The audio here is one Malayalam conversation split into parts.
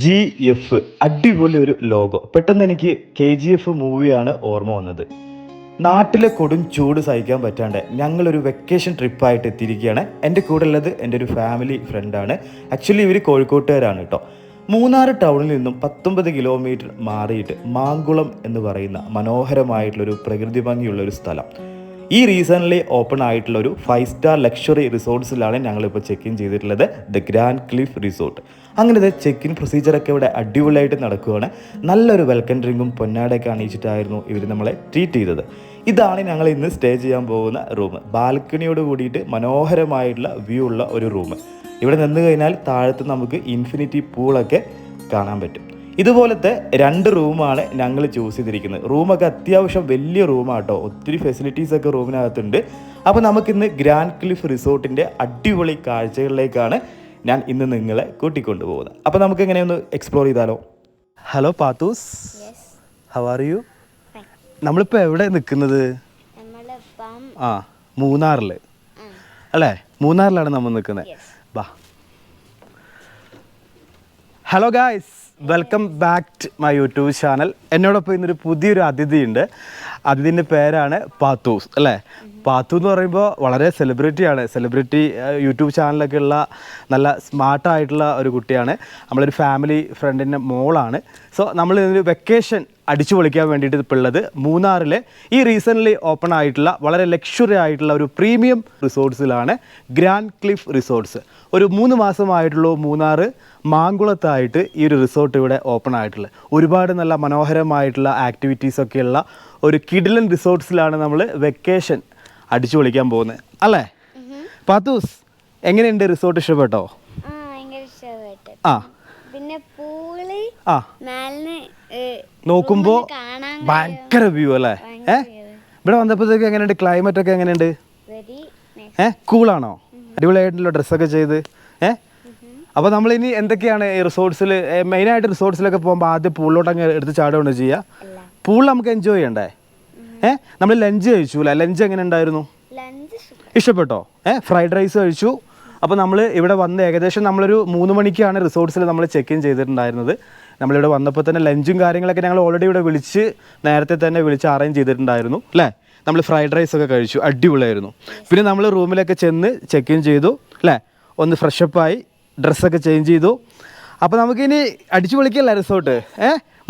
ജി എഫ് അടിപൊളി ഒരു ലോഗോ. പെട്ടെന്ന് എനിക്ക് KGF മൂവിയാണ് ഓർമ്മ വന്നത്. നാട്ടിലെ കൊടും ചൂട് സഹിക്കാൻ പറ്റാണ്ട് ഞങ്ങളൊരു വെക്കേഷൻ ട്രിപ്പായിട്ട് എത്തിയിരിക്കുകയാണ്. എൻ്റെ കൂടെ ഉള്ളത് എൻ്റെ ഒരു ഫാമിലി ഫ്രണ്ടാണ്. ആക്ച്വലി ഇവർ കോഴിക്കോട്ടുകാരാണ് കേട്ടോ. മൂന്നാർ ടൗണിൽ നിന്നും 19 കിലോമീറ്റർ മാറിയിട്ട് മാങ്കുളം എന്ന് പറയുന്ന മനോഹരമായിട്ടുള്ളൊരു പ്രകൃതി ഭംഗിയുള്ള ഒരു സ്ഥലം. ഈ റീസെൻ്റ്ലി ഓപ്പൺ ആയിട്ടുള്ള ഒരു 5 സ്റ്റാർ ലക്ഷറി റിസോർട്ട്സിലാണ് ഞങ്ങളിപ്പോൾ ചെക്ക് ഇൻ ചെയ്തിട്ടുള്ളത്, ദ ഗ്രാൻഡ് ക്ലിഫ് റിസോർട്ട്. അങ്ങനത്തെ ചെക്ക് ഇൻ പ്രൊസീജിയറൊക്കെ ഇവിടെ അടിപൊളിയായിട്ട് നടക്കുകയാണ്. നല്ലൊരു വെൽക്കം ഡ്രിങ്കും പൊന്നാടൊക്കെ അണിയിച്ചിട്ടായിരുന്നു ഇവർ നമ്മളെ ട്രീറ്റ് ചെയ്തത്. ഇതാണ് ഞങ്ങൾ ഇന്ന് സ്റ്റേ ചെയ്യാൻ പോകുന്ന റൂം. ബാൽക്കണിയോട് കൂടിയിട്ട് മനോഹരമായിട്ടുള്ള വ്യൂ ഉള്ള ഒരു റൂം. ഇവിടെ നിന്ന് കഴിഞ്ഞാൽ താഴത്ത് നമുക്ക് ഇൻഫിനിറ്റി പൂളൊക്കെ കാണാൻ പറ്റും. ഇതുപോലത്തെ 2 റൂമാണ് ഞങ്ങൾ ചൂസ് ചെയ്തിരിക്കുന്നത്. റൂമൊക്കെ അത്യാവശ്യം വലിയ റൂമാട്ടോ, ഒത്തിരി ഫെസിലിറ്റീസൊക്കെ റൂമിനകത്തുണ്ട്. അപ്പോൾ നമുക്കിന്ന് ഗ്രാൻഡ് ക്ലിഫ് റിസോർട്ടിൻ്റെ അടിപൊളി കാഴ്ചകളിലേക്കാണ് ഞാൻ ഇന്ന് നിങ്ങളെ കൂട്ടിക്കൊണ്ടു പോകുന്നത്. അപ്പോൾ നമുക്ക് എങ്ങനെയൊന്ന് എക്സ്പ്ലോർ ചെയ്താലോ? Hello Pathoos, how are you? നമ്മളിപ്പോൾ എവിടെ നിൽക്കുന്നത്? മൂന്നാറിൽ അല്ലേ? മൂന്നാറിലാണ് നമ്മൾ നിൽക്കുന്നത്. ബാ. Hello guys, welcome back to my YouTube channel. എന്നോടൊപ്പം ഇന്നൊരു പുതിയൊരു അതിഥിയുണ്ട്. അതിഥിൻ്റെ പേരാണ് പാത്തൂസ് അല്ലേ? പാത്തു എന്ന് പറയുമ്പോൾ വളരെ സെലിബ്രിറ്റി യൂട്യൂബ് ചാനലൊക്കെ ഉള്ള നല്ല സ്മാർട്ടായിട്ടുള്ള ഒരു കുട്ടിയാണ്. നമ്മളൊരു ഫാമിലി ഫ്രണ്ടിൻ്റെ മോളാണ്. സോ നമ്മൾ ഇതൊരു വെക്കേഷൻ അടിച്ചു പൊളിക്കാൻ വേണ്ടിയിട്ട് ഇപ്പോൾ ഉള്ളത് മൂന്നാറിലെ ഈ റീസെൻ്റ്ലി ഓപ്പൺ ആയിട്ടുള്ള വളരെ ലക്ഷറി ആയിട്ടുള്ള ഒരു പ്രീമിയം റിസോർട്ട്സിലാണ്, ഗ്രാൻഡ് ക്ലിഫ് റിസോർട്ട്സ്. ഒരു 3 മാസമായിട്ടുള്ളൂ മൂന്നാർ മാങ്കുളത്തായിട്ട് ഈ ഒരു റിസോർട്ട് ഇവിടെ ഓപ്പൺ ആയിട്ടുള്ളത്. ഒരുപാട് നല്ല മനോഹരമായിട്ടുള്ള ആക്ടിവിറ്റീസൊക്കെയുള്ള ഒരു കിഡിലൻ റിസോർട്ട്സിലാണ് നമ്മൾ വെക്കേഷൻ അടിച്ചു പൊളിക്കാൻ പോകുന്നത് അല്ലേ? പാത്തൂസ്, എങ്ങനെയുണ്ട് റിസോർട്ട്? ഇഷ്ടപ്പെട്ടോ? ആ, പിന്നെ നോക്കുമ്പോൾ ഭയങ്കര വ്യൂ അല്ലേ? ഇവിടെ വന്നപ്പോഴത്തേക്ക് എങ്ങനെയുണ്ട്? ക്ലൈമറ്റ് ഒക്കെ എങ്ങനെയുണ്ട്? കൂളാണോ? അടിപൊളിയായിട്ടുള്ള ഡ്രസ്സൊക്കെ ചെയ്ത് അപ്പോൾ നമ്മളിനി എന്തൊക്കെയാണ് ഈ റിസോർട്ട്സിൽ, മെയിനായിട്ട് റിസോർട്ട്സിലൊക്കെ പോകുമ്പോൾ ആദ്യം പൂളിലോട്ട് അങ്ങ് എടുത്ത് ചാടുകയാണ് ചെയ്യുക. പൂളിൽ നമുക്ക് എൻജോയ് ചെയ്യണ്ടേ? നമ്മൾ ലഞ്ച് കഴിച്ചു അല്ലേ? ലഞ്ച് എങ്ങനെ ഉണ്ടായിരുന്നു? ഇഷ്ടപ്പെട്ടോ? ഫ്രൈഡ് റൈസ് കഴിച്ചു. അപ്പോൾ നമ്മൾ ഇവിടെ വന്ന് ഏകദേശം നമ്മളൊരു 3 മണിക്കാണ് റിസോർട്ട്സിൽ നമ്മൾ ചെക്ക് ഇൻ ചെയ്തിട്ടുണ്ടായിരുന്നത്. നമ്മളിവിടെ വന്നപ്പോൾ തന്നെ ലഞ്ചും കാര്യങ്ങളൊക്കെ ഞങ്ങൾ ഓൾറെഡി ഇവിടെ നേരത്തെ തന്നെ വിളിച്ച് അറേഞ്ച് ചെയ്തിട്ടുണ്ടായിരുന്നു അല്ലേ? നമ്മൾ ഫ്രൈഡ് റൈസ് ഒക്കെ കഴിച്ചു, അടിപൊളിയായിരുന്നു. പിന്നെ നമ്മൾ റൂമിലൊക്കെ ചെന്ന് ചെക്ക് ഇൻ ചെയ്തു അല്ലേ? ഒന്ന് ഫ്രഷപ്പായി ഡ്രസ്സൊക്കെ ചേഞ്ച് ചെയ്തു. അപ്പോൾ നമുക്കിനി അടിച്ചു പൊളിക്കല്ലേ റിസോർട്ട്?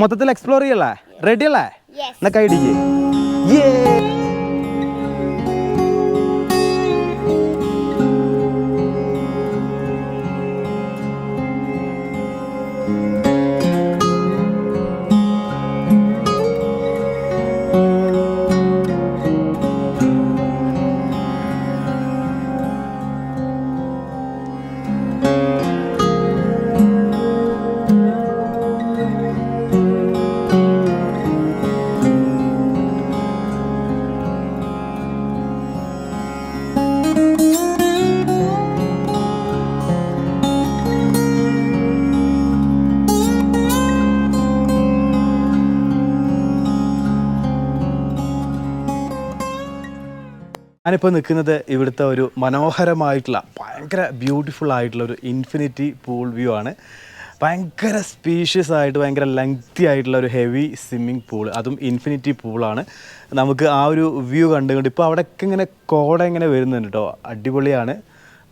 മൊത്തത്തിൽ എക്സ്പ്ലോർ ചെയ്യല്ലേ? റെഡി അല്ലേ? എന്നാ കൈഡിക്ക്. ഞാനിപ്പോൾ നിൽക്കുന്നത് ഇവിടുത്തെ ഒരു മനോഹരമായിട്ടുള്ള ഭയങ്കര ബ്യൂട്ടിഫുൾ ആയിട്ടുള്ള ഒരു ഇൻഫിനിറ്റി പൂൾ വ്യൂ ആണ്. ഭയങ്കര സ്പീഷ്യസ് ആയിട്ട് ഭയങ്കര ലെങ്തി ആയിട്ടുള്ള ഒരു ഹെവി സ്വിമ്മിങ് പൂൾ, അതും ഇൻഫിനിറ്റി പൂളാണ്. നമുക്ക് ആ ഒരു വ്യൂ കണ്ടുകൊണ്ട് ഇപ്പോൾ അവിടെയൊക്കെ ഇങ്ങനെ കോട ഇങ്ങനെ വരുന്നുണ്ട് കേട്ടോ, അടിപൊളിയാണ്.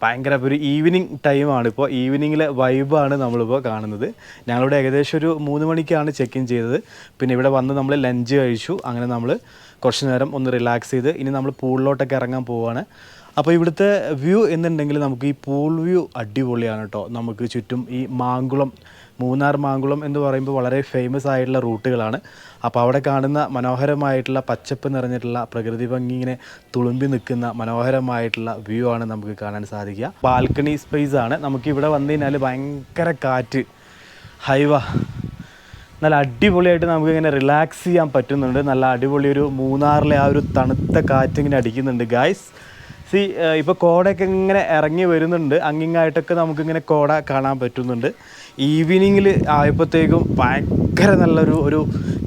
ഭയങ്കര ഒരു ഈവനിങ് ടൈമാണ്. ഇപ്പോൾ ഈവനിങ്ങിലെ വൈബാണ് നമ്മളിപ്പോൾ കാണുന്നത്. ഞങ്ങളിവിടെ ഏകദേശം ഒരു 3 മണിക്കാണ് ചെക്ക് ഇൻ ചെയ്തത്. പിന്നെ ഇവിടെ വന്ന് നമ്മൾ ലഞ്ച് കഴിച്ചു. അങ്ങനെ നമ്മൾ കുറച്ച് നേരം ഒന്ന് റിലാക്സ് ചെയ്ത് ഇനി നമ്മൾ പൂളിലോട്ടൊക്കെ ഇറങ്ങാൻ പോവുകയാണ്. അപ്പോൾ ഇവിടുത്തെ വ്യൂ എന്നുണ്ടെങ്കിൽ നമുക്ക് ഈ പൂൾ വ്യൂ അടിപൊളിയാണ് കേട്ടോ. നമുക്ക് ചുറ്റും ഈ മൂന്നാർ മാങ്കുളം എന്ന് പറയുമ്പോൾ വളരെ ഫേമസ് ആയിട്ടുള്ള റൂട്ടുകളാണ്. അപ്പോൾ അവിടെ കാണുന്ന മനോഹരമായിട്ടുള്ള പച്ചപ്പ് നിറഞ്ഞിട്ടുള്ള പ്രകൃതി ഭംഗി ഇങ്ങനെ തുളുമ്പി നിൽക്കുന്ന മനോഹരമായിട്ടുള്ള വ്യൂ ആണ് നമുക്ക് കാണാൻ സാധിക്കുക. ബാൽക്കണി സ്പേസ് ആണ്. നമുക്കിവിടെ വന്നു കഴിഞ്ഞാൽ ഭയങ്കര കാറ്റ്, ഹൈവ, നല്ല അടിപൊളിയായിട്ട് നമുക്കിങ്ങനെ റിലാക്സ് ചെയ്യാൻ പറ്റുന്നുണ്ട്. നല്ല അടിപൊളി ഒരു മൂന്നാറിലെ ആ ഒരു തണുത്ത കാറ്റിങ്ങനെ അടിക്കുന്നുണ്ട് ഗായ്സ്. ഇപ്പോൾ കോടയൊക്കെ ഇങ്ങനെ ഇറങ്ങി വരുന്നുണ്ട്. അങ്ങിങ്ങായിട്ടൊക്കെ നമുക്കിങ്ങനെ കോട കാണാൻ പറ്റുന്നുണ്ട്. ഈവനിങ്ങിൽ ആയപ്പോഴത്തേക്കും ഭയങ്കര നല്ലൊരു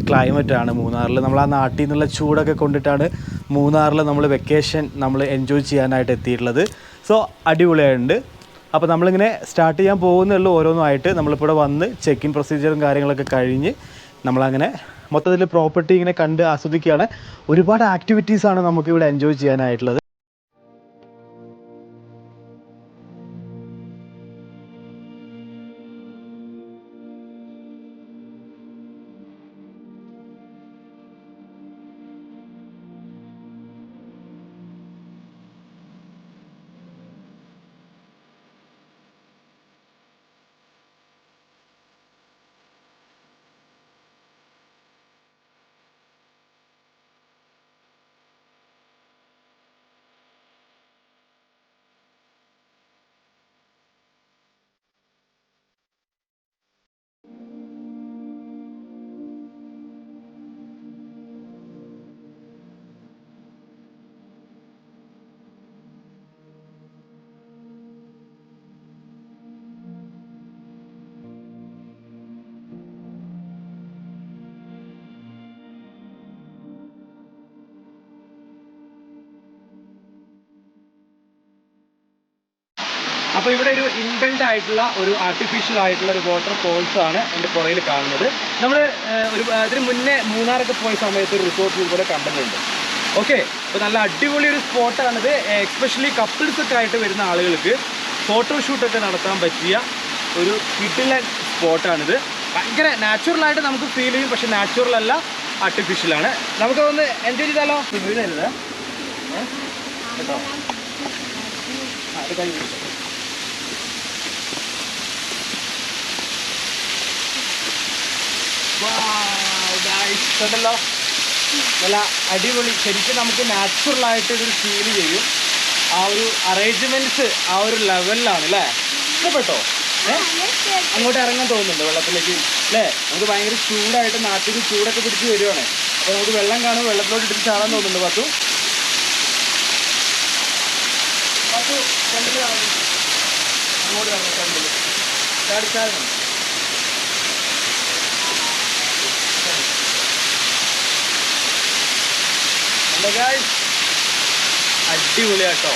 ക്ലൈമറ്റാണ് മൂന്നാറിൽ. നമ്മൾ ആ നാട്ടിൽ നിന്നുള്ള ചൂടൊക്കെ കൊണ്ടിട്ടാണ് മൂന്നാറിൽ നമ്മൾ വെക്കേഷൻ എൻജോയ് ചെയ്യാനായിട്ട് എത്തിയിട്ടുള്ളത്. സോ അടിപൊളിയായിട്ടുണ്ട്. അപ്പോൾ നമ്മളിങ്ങനെ സ്റ്റാർട്ട് ചെയ്യാൻ പോകുന്നുള്ളൂ ഓരോന്നുമായിട്ട്. നമ്മളിപ്പോൾ ഇവിടെ വന്ന് ചെക്ക് ഇൻ പ്രൊസീജിയറും കാര്യങ്ങളൊക്കെ കഴിഞ്ഞ് നമ്മളങ്ങനെ മൊത്തത്തിൽ പ്രോപ്പർട്ടി ഇങ്ങനെ കണ്ട് ആസ്വദിക്കുകയാണ്. ഒരുപാട് ആക്ടിവിറ്റീസാണ് നമുക്കിവിടെ എൻജോയ് ചെയ്യാനായിട്ടുള്ളത്. അപ്പോൾ ഇവിടെ ഒരു ഇൻബിൽഡ് ആയിട്ടുള്ള ഒരു ആർട്ടിഫിഷ്യൽ ആയിട്ടുള്ള ഒരു വാട്ടർ ഫോൾസ് ആണ് എൻ്റെ പുറകിൽ കാണുന്നത്. നമ്മൾ അതിന് മുന്നേ മൂന്നാറൊക്കെ പോയ സമയത്ത് ഒരു റിസോർട്ടിൽ ഇതുപോലെ കണ്ടിട്ടുണ്ട്. ഓക്കെ, അപ്പോൾ നല്ല അടിപൊളി ഒരു സ്പോട്ടാണിത്. എസ്പെഷ്യലി കപ്പിൾസൊക്കെ ആയിട്ട് വരുന്ന ആളുകൾക്ക് ഫോട്ടോഷൂട്ടൊക്കെ നടത്താൻ പറ്റിയ ഒരു കിഡിലൻ സ്പോട്ടാണിത്. ഭയങ്കര നാച്ചുറലായിട്ട് നമുക്ക് ഫീൽ ചെയ്യും, പക്ഷെ നാച്ചുറൽ അല്ല, ആർട്ടിഫിഷ്യലാണ്. നമുക്കൊന്ന് എൻജോയ് ചെയ്താലോ? വീഴരുത് കേട്ടോ. അത് കഴിഞ്ഞു ണ്ടല്ലോ, നല്ല അടിപൊളി. ശരിക്കും നമുക്ക് നാച്ചുറലായിട്ട് ഇതൊരു ഫീൽ ചെയ്യും. ആ ഒരു അറേഞ്ച്മെന്റ്സ് ആ ഒരു ലെവലിലാണ് അല്ലേ? ഇഷ്ടപ്പെട്ടോ? അങ്ങോട്ട് ഇറങ്ങാൻ തോന്നുന്നുണ്ട് വെള്ളത്തിലേക്ക് അല്ലേ? നമുക്ക് ഭയങ്കര ചൂടായിട്ട് നാട്ടിൽ ചൂടൊക്കെ പിടിച്ച് വരുവാണ്. അപ്പോൾ നമുക്ക് വെള്ളം കാണുമ്പോൾ വെള്ളത്തിലോട്ട് ഇട്ടിട്ട് ചാടാൻ തോന്നുന്നുണ്ട്. പത്തു ഫ്രണ്ടിൽ അങ്ങോട്ട് ഇറങ്ങും, ഫ്രണ്ടിൽ ചാടിച്ചാലും അടിപൊളിയാട്ടോ.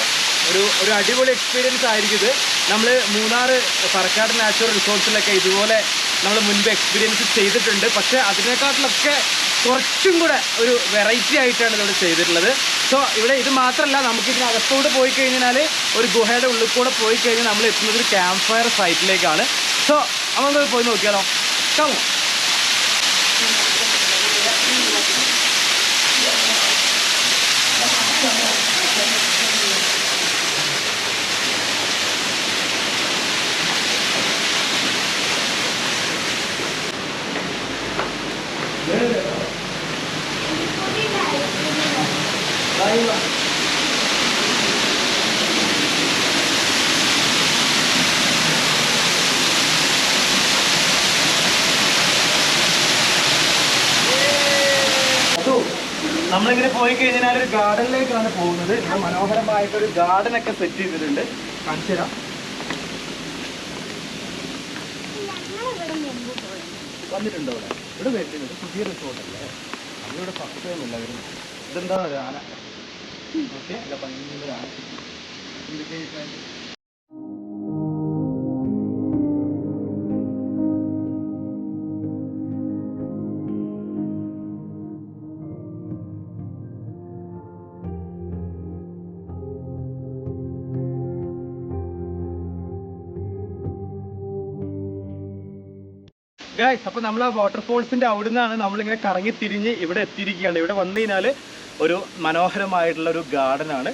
ഒരു അടിപൊളി എക്സ്പീരിയൻസ് ആയിരിക്കും ഇത്. നമ്മൾ മൂന്നാർ പറക്കാട് നാച്ചുറൽ റിസോർട്സിലൊക്കെ ഇതുപോലെ നമ്മൾ മുൻപ് എക്സ്പീരിയൻസ് ചെയ്തിട്ടുണ്ട്. പക്ഷേ അതിനേക്കാട്ടിലൊക്കെ കുറച്ചും കൂടെ ഒരു വെറൈറ്റി ആയിട്ടാണ് ഇവിടെ ചെയ്തിട്ടുള്ളത്. സോ ഇവിടെ ഇത് മാത്രമല്ല, നമുക്കിതിനകത്തോട് പോയി കഴിഞ്ഞാൽ ഒരു ഗുഹയുടെ ഉള്ളിൽ കൂടെ പോയി കഴിഞ്ഞാൽ നമ്മൾ എത്തുന്നത് ഒരു ക്യാമ്പ് ഫയർ സൈറ്റിലേക്കാണ്. സോ നമുക്ക് പോയി നോക്കിയാലോ? കാണോ? നമ്മളിങ്ങനെ പോയി കഴിഞ്ഞാൽ ഒരു ഗാർഡനിലേക്കാണ് പോകുന്നത്. ഇവിടെ മനോഹരമായിട്ടൊരു ഗാർഡനൊക്കെ സെറ്റ് ചെയ്തിട്ടുണ്ട്. കാണിച്ചു തരാം. വന്നിട്ടുണ്ടോ? ഇവിടെ വരുന്നത് പുതിയ റിസോർട്ടല്ലേ, അതിവിടെ ഫസ്റ്റ് ടൈം അല്ല വരുന്നത്. ഇതെന്താണ് ഒരു ആന? ഓക്കെ, അല്ല ഭയങ്കര ആന. ഗൈസ്, അപ്പോൾ നമ്മൾ ആ വാട്ടർഫോൾസിൻ്റെ അവിടെ നിന്നാണ് നമ്മളിങ്ങനെ കറങ്ങി തിരിഞ്ഞ് ഇവിടെ എത്തിയിരിക്കുകയാണ്. ഇവിടെ വന്നു കഴിഞ്ഞാൽ ഒരു മനോഹരമായിട്ടുള്ള ഒരു ഗാർഡനാണ്.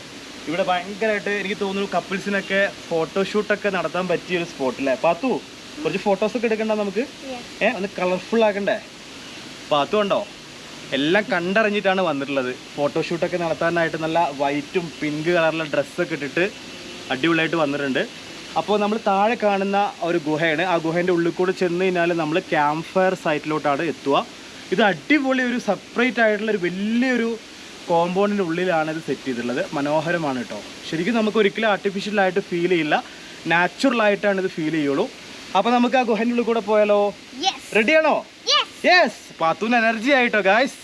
ഇവിടെ ഭയങ്കരമായിട്ട് എനിക്ക് തോന്നുന്നു കപ്പിൾസിനൊക്കെ ഫോട്ടോഷൂട്ടൊക്കെ നടത്താൻ പറ്റിയ ഒരു സ്പോട്ടില്ലേ? പാത്തു, കുറച്ച് ഫോട്ടോസൊക്കെ എടുക്കണ്ട നമുക്ക്? ഒന്ന് കളർഫുൾ ആക്കണ്ടേ? പാത്തു ഉണ്ടോ? എല്ലാം കണ്ടറിഞ്ഞിട്ടാണ് വന്നിട്ടുള്ളത്. ഫോട്ടോഷൂട്ടൊക്കെ നടത്താനായിട്ട് നല്ല വൈറ്റും പിങ്ക് കളറിലെ ഡ്രസ്സൊക്കെ ഇട്ടിട്ട് അടിപൊളിയായിട്ട് വന്നിട്ടുണ്ട്. അപ്പോൾ നമ്മൾ താഴെ കാണുന്ന ഒരു ഗുഹയാണ്. ആ ഗുഹേൻ്റെ ഉള്ളിൽ കൂടെ ചെന്ന് കഴിഞ്ഞാൽ നമ്മൾ ക്യാമ്പ് ഫയർ സൈറ്റിലോട്ടാണ് എത്തുക. ഇത് അടിപൊളി ഒരു സെപ്പറേറ്റ് ആയിട്ടുള്ള ഒരു വലിയൊരു കോമ്പൗണ്ടിൻ്റെ ഉള്ളിലാണ് ഇത് സെറ്റ് ചെയ്തിട്ടുള്ളത്. മനോഹരമാണ് കേട്ടോ. ശരിക്കും നമുക്ക് ഒരിക്കലും ആർട്ടിഫിഷ്യലായിട്ട് ഫീൽ ചെയ്യില്ല, നാച്ചുറലായിട്ടാണ് ഇത് ഫീൽ ചെയ്യുള്ളൂ. അപ്പോൾ നമുക്ക് ആ ഗുഹേൻ്റെ ഉള്ളിൽ കൂടെ പോയാലോ? റെഡിയാണോ? യെസ്. പാത്തൂന് എനർജി ആയിട്ടോ ഗായ്സ്.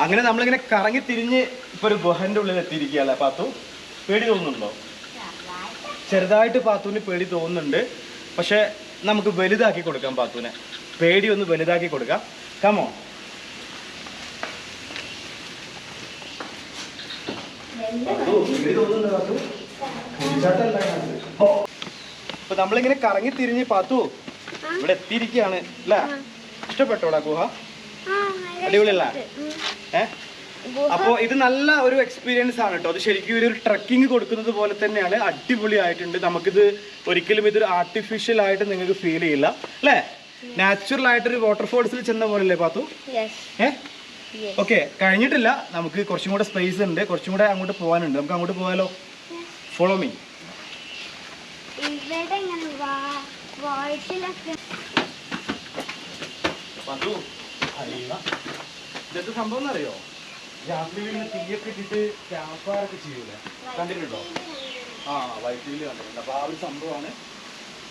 അങ്ങനെ നമ്മളിങ്ങനെ കറങ്ങി തിരിഞ്ഞ് ഇപ്പൊ ഒരു ഗുഹന്റെ ഉള്ളിൽ എത്തിയിരിക്കുകയല്ലേ പാത്തു? പേടി തോന്നുന്നുണ്ടോ? ചെറുതായിട്ട് പാത്തുവിന് പേടി തോന്നുന്നുണ്ട്. പക്ഷെ നമുക്ക് വലുതാക്കി കൊടുക്കാം പാത്തുവിനെ. പേടി ഒന്ന് വലുതാക്കി കൊടുക്കാം. കമോ. അപ്പൊ നമ്മളിങ്ങനെ കറങ്ങി തിരിഞ്ഞ് പാത്തു ഇവിടെ എത്തിയിരിക്കുകയാണ് അല്ലേ? ഇഷ്ടപ്പെട്ടോടാ ഗുഹ? അടിപൊളിയല്ല? അപ്പോൾ ഇത് നല്ല ഒരു എക്സ്പീരിയൻസ് ആണ് കേട്ടോ. അത് ശരിക്കും ഒരു ട്രക്കിംഗ് കൊടുക്കുന്നത് പോലെ തന്നെയാണ്. അടിപൊളിയായിട്ടുണ്ട്. നമുക്കിത് ഒരിക്കലും ഇതൊരു ആർട്ടിഫിഷ്യൽ ആയിട്ട് നിങ്ങൾക്ക് ഫീൽ ചെയ്യില്ല അല്ലേ? നാച്ചുറൽ ആയിട്ടൊരു വാട്ടർഫോൾസിൽ ചെന്ന പോലല്ലേ പാത്തു? ഓക്കെ, കഴിഞ്ഞിട്ടില്ല. നമുക്ക് കുറച്ചും കൂടെ സ്പേസ് ഉണ്ട്, കുറച്ചും കൂടെ അങ്ങോട്ട് പോകാനുണ്ട്. നമുക്ക് അങ്ങോട്ട് പോയാലോ? Follow me. ഇതൊക്കെ സംഭവം അറിയോ? രാത്രി തീയൊക്കെ ഇട്ടിട്ട് ക്യാമ്പ് ഫയർ ഒക്കെ ചെയ്യൂലേ? കണ്ടിട്ടുണ്ടോ? വൈറ്റ് ടിവിയിൽ കണ്ടിട്ടുണ്ട്. അപ്പോൾ ആ ഒരു സംഭവമാണ്.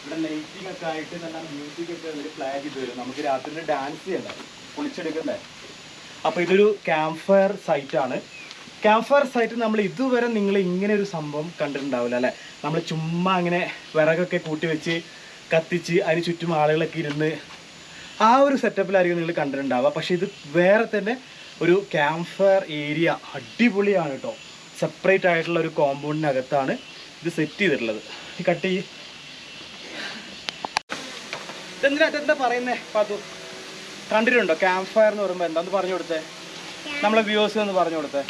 ഇവിടെ ലൈറ്റിംഗ് ഒക്കെ ആയിട്ട് നല്ല മ്യൂസിക് ഒക്കെ ഒരു ഫ്ലാഗ് ഇത് വരും. നമുക്ക് രാത്രി ഡാൻസ് ചെയ്യണ്ടേ, കുളിച്ചെടുക്കണ്ടേ? അപ്പോൾ ഇതൊരു ക്യാമ്പ് ഫയർ സൈറ്റാണ്. ക്യാമ്പ് ഫയർ സൈറ്റ് നമ്മൾ ഇതുവരെ നിങ്ങൾ ഇങ്ങനെ ഒരു സംഭവം കണ്ടിട്ടുണ്ടാവില്ല അല്ലേ? നമ്മൾ ചുമ്മാ അങ്ങനെ വിറകൊക്കെ കൂട്ടി വെച്ച് കത്തിച്ച് അതിന് ചുറ്റും ആളുകളൊക്കെ ഇരുന്ന് ആ ഒരു സെറ്റപ്പിലായിരിക്കും നിങ്ങൾ കണ്ടിട്ടുണ്ടാവുക. പക്ഷേ ഇത് വേറെ തന്നെ ഒരു ക്യാമ്പ് ഫയർ ഏരിയ. അടിപൊളിയാണ് കേട്ടോ. സെപ്പറേറ്റ് ആയിട്ടുള്ള ഒരു കോമ്പൗണ്ടിനകത്താണ് ഇത് സെറ്റ് ചെയ്തിട്ടുള്ളത്. ഈ കട്ടി ഇതെന്താ പറയുന്നേ പാത്തു? കണ്ടിട്ടുണ്ടോ ക്യാമ്പ് ഫയർ എന്ന് പറയുമ്പോൾ? എന്താന്ന് പറഞ്ഞു കൊടുത്തേ നമ്മളെ വ്യൂവേഴ്സ് എന്ന് പറഞ്ഞു കൊടുത്തേ.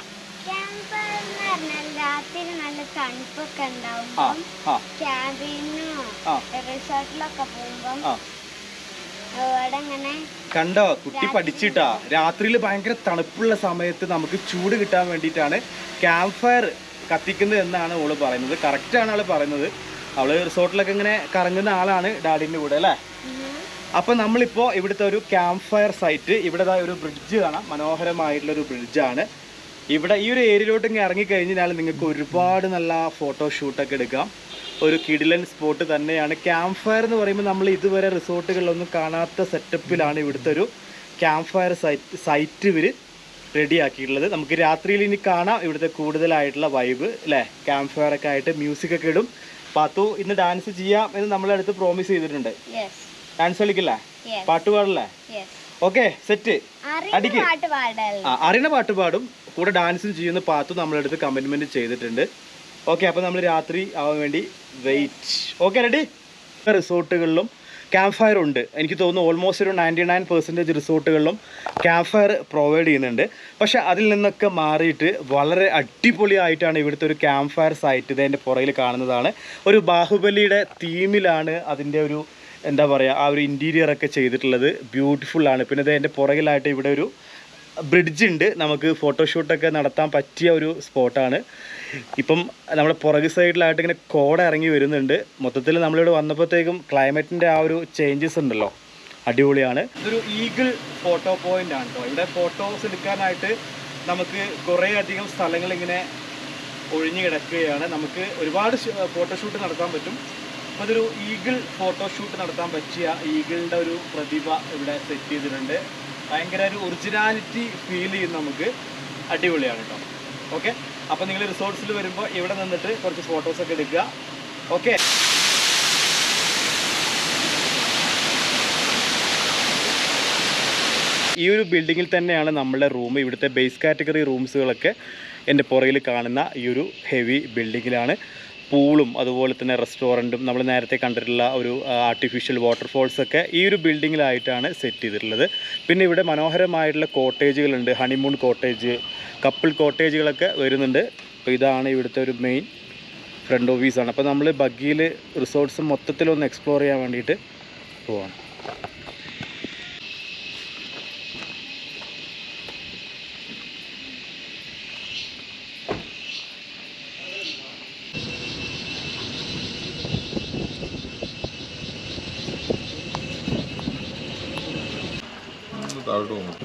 രാത്രി നല്ല തണുപ്പൊക്കെ ഉണ്ടാവും. റിസോർട്ടിലൊക്കെ പോകുമ്പോ കണ്ടോ കുട്ടി പഠിച്ചിട്ടാ. രാത്രിയിൽ ഭയങ്കര തണുപ്പുള്ള സമയത്ത് നമുക്ക് ചൂട് കിട്ടാൻ വേണ്ടിയിട്ടാണ് ക്യാമ്പ് ഫയർ കത്തിക്കുന്നത് എന്നാണ് അവള് പറയുന്നത്. കറക്റ്റാണ് അവള് പറയുന്നത്. അവള് റിസോർട്ടിലൊക്കെ ഇങ്ങനെ കറങ്ങുന്ന ആളാണ് ഡാഡിന്റെ കൂടെ അല്ലേ? അപ്പൊ നമ്മളിപ്പോ ഇവിടുത്തെ ഒരു ക്യാമ്പ് ഫയർ സൈറ്റ്, ഇവിടെ ഒരു ബ്രിഡ്ജ് കാണാം. മനോഹരമായിട്ടുള്ളൊരു ബ്രിഡ്ജാണ്. ഇവിടെ ഈ ഒരു ഏരിയയിലോട്ട് ഇങ്ങനെ ഇറങ്ങിക്കഴിഞ്ഞാൽ നിങ്ങൾക്ക് ഒരുപാട് നല്ല ഫോട്ടോഷൂട്ടൊക്കെ എടുക്കാം. ഒരു കിടിലൻ സ്പോട്ട് തന്നെയാണ്. ക്യാമ്പ് ഫയർ എന്ന് പറയുമ്പോൾ നമ്മൾ ഇതുവരെ റിസോർട്ടുകളിലൊന്നും കാണാത്ത സെറ്റപ്പിലാണ് ഇവിടുത്തെ ഒരു ക്യാമ്പ് ഫയർ സൈറ്റ് ഇവർ റെഡിയാക്കിയിട്ടുള്ളത്. നമുക്ക് രാത്രിയിൽ ഇനി കാണാം ഇവിടുത്തെ കൂടുതലായിട്ടുള്ള വൈബ് അല്ലേ? ക്യാമ്പ് ഫയർ ഒക്കെ ആയിട്ട് മ്യൂസിക് ഒക്കെ ഇടും. പാത്തു ഇന്ന് ഡാൻസ് ചെയ്യാം എന്ന് നമ്മളെ അടുത്ത് പ്രോമിസ് ചെയ്തിട്ടുണ്ട്. ഡാൻസ് കളിക്കില്ലേ? പാട്ട് പാടില്ലേ? Okay, set. അടിക്ക്. അറിയുന്ന പാട്ട് പാടും, കൂടെ ഡാൻസും ചെയ്യുന്ന പാത്തു നമ്മളെ അടുത്ത് കമ്മിറ്റ്മെന്റ് ചെയ്തിട്ടുണ്ട്. ഓക്കെ, അപ്പോൾ നമ്മൾ രാത്രി ആവാൻ വേണ്ടി വെയിറ്റ്. Okay, ready? റിസോർട്ടുകളിലും ക്യാമ്പ് ഫയർ ഉണ്ട്. എനിക്ക് തോന്നുന്നു ഓൾമോസ്റ്റ് ഒരു 99% റിസോർട്ടുകളിലും ക്യാമ്പ് ഫയർ പ്രൊവൈഡ് ചെയ്യുന്നുണ്ട്. പക്ഷെ അതിൽ നിന്നൊക്കെ മാറിയിട്ട് വളരെ അടിപൊളിയായിട്ടാണ് ഇവിടുത്തെ ഒരു ക്യാമ്പ് ഫയർ സൈറ്റ്. ഇത് എൻ്റെ പുറകിൽ കാണുന്നതാണ്. ഒരു ബാഹുബലിയുടെ തീമിലാണ് അതിൻ്റെ ഒരു എന്താ പറയുക ആ ഒരു ഇൻറ്റീരിയറൊക്കെ ചെയ്തിട്ടുള്ളത്. ബ്യൂട്ടിഫുള്ളാണ്. പിന്നെ ഇത് എൻ്റെ പുറകിലായിട്ട് ഇവിടെ ഒരു ബ്രിഡ്ജ് ഉണ്ട്. നമുക്ക് ഫോട്ടോഷൂട്ടൊക്കെ നടത്താൻ പറ്റിയ ഒരു സ്പോട്ടാണ്. ഇപ്പം നമ്മുടെ പുറകു സൈഡിലായിട്ട് ഇങ്ങനെ കോട ഇറങ്ങി വരുന്നുണ്ട്. മൊത്തത്തിൽ നമ്മളിവിടെ വന്നപ്പോഴത്തേക്കും ക്ലൈമറ്റിൻ്റെ ആ ഒരു ചേഞ്ചസ് ഉണ്ടല്ലോ, അടിപൊളിയാണ്. ഇതൊരു ഈഗിൾ ഫോട്ടോ പോയിൻ്റ് ആണ് കേട്ടോ. ഇവിടെ ഫോട്ടോസ് എടുക്കാനായിട്ട് നമുക്ക് കുറേ അധികം സ്ഥലങ്ങൾ ഇങ്ങനെ ഒഴിഞ്ഞു കിടക്കുകയാണ്. നമുക്ക് ഒരുപാട് ഫോട്ടോഷൂട്ട് നടത്താൻ പറ്റും. അപ്പോൾ ഇതൊരു ഈഗിൾ ഫോട്ടോഷൂട്ട് നടത്താൻ പറ്റിയ ഈഗിളിൻ്റെ ഒരു പ്രതിഭ ഇവിടെ സെറ്റ് ചെയ്തിട്ടുണ്ട്. ഭയങ്കര ഒരു ഒറിജിനാലിറ്റി ഫീൽ ചെയ്യും നമുക്ക്. അടിപൊളിയാണ് കേട്ടോ. ഓക്കെ, അപ്പോൾ നിങ്ങൾ റിസോർട്ട്സിൽ വരുമ്പോൾ ഇവിടെ നിന്നിട്ട് കുറച്ച് ഫോട്ടോസൊക്കെ എടുക്കുക. ഓക്കെ, ഈ ഒരു ബിൽഡിങ്ങിൽ തന്നെയാണ് നമ്മളുടെ റൂം. ഇവിടുത്തെ ബേസ് കാറ്റഗറി റൂംസുകളൊക്കെ എൻ്റെ പുറകിൽ കാണുന്ന ഈ ഒരു ഹെവി ബിൽഡിങ്ങിലാണ്. പൂളും അതുപോലെ തന്നെ റെസ്റ്റോറൻറ്റും നമ്മൾ നേരത്തെ കണ്ടിട്ടുള്ള ഒരു ആർട്ടിഫിഷ്യൽ വാട്ടർഫോൾസൊക്കെ ഈ ഒരു ബിൽഡിങ്ങിലായിട്ടാണ് സെറ്റ് ചെയ്തിട്ടുള്ളത്. പിന്നെ ഇവിടെ മനോഹരമായിട്ടുള്ള കോട്ടേജുകളുണ്ട്. ഹണിമൂൺ കോട്ടേജ്, കപ്പിൾ കോട്ടേജുകളൊക്കെ വരുന്നുണ്ട്. അപ്പോൾ ഇതാണ് ഇവിടുത്തെ ഒരു മെയിൻ ഫ്രണ്ട് ഓഫീസാണ്. അപ്പോൾ നമ്മൾ ബഗ്ഗിയിൽ റിസോർട്ട്സ് മൊത്തത്തിലൊന്ന് എക്സ്പ്ലോർ ചെയ്യാൻ വേണ്ടിയിട്ട് പോവാണ്. താഴോട്ട് പോകും.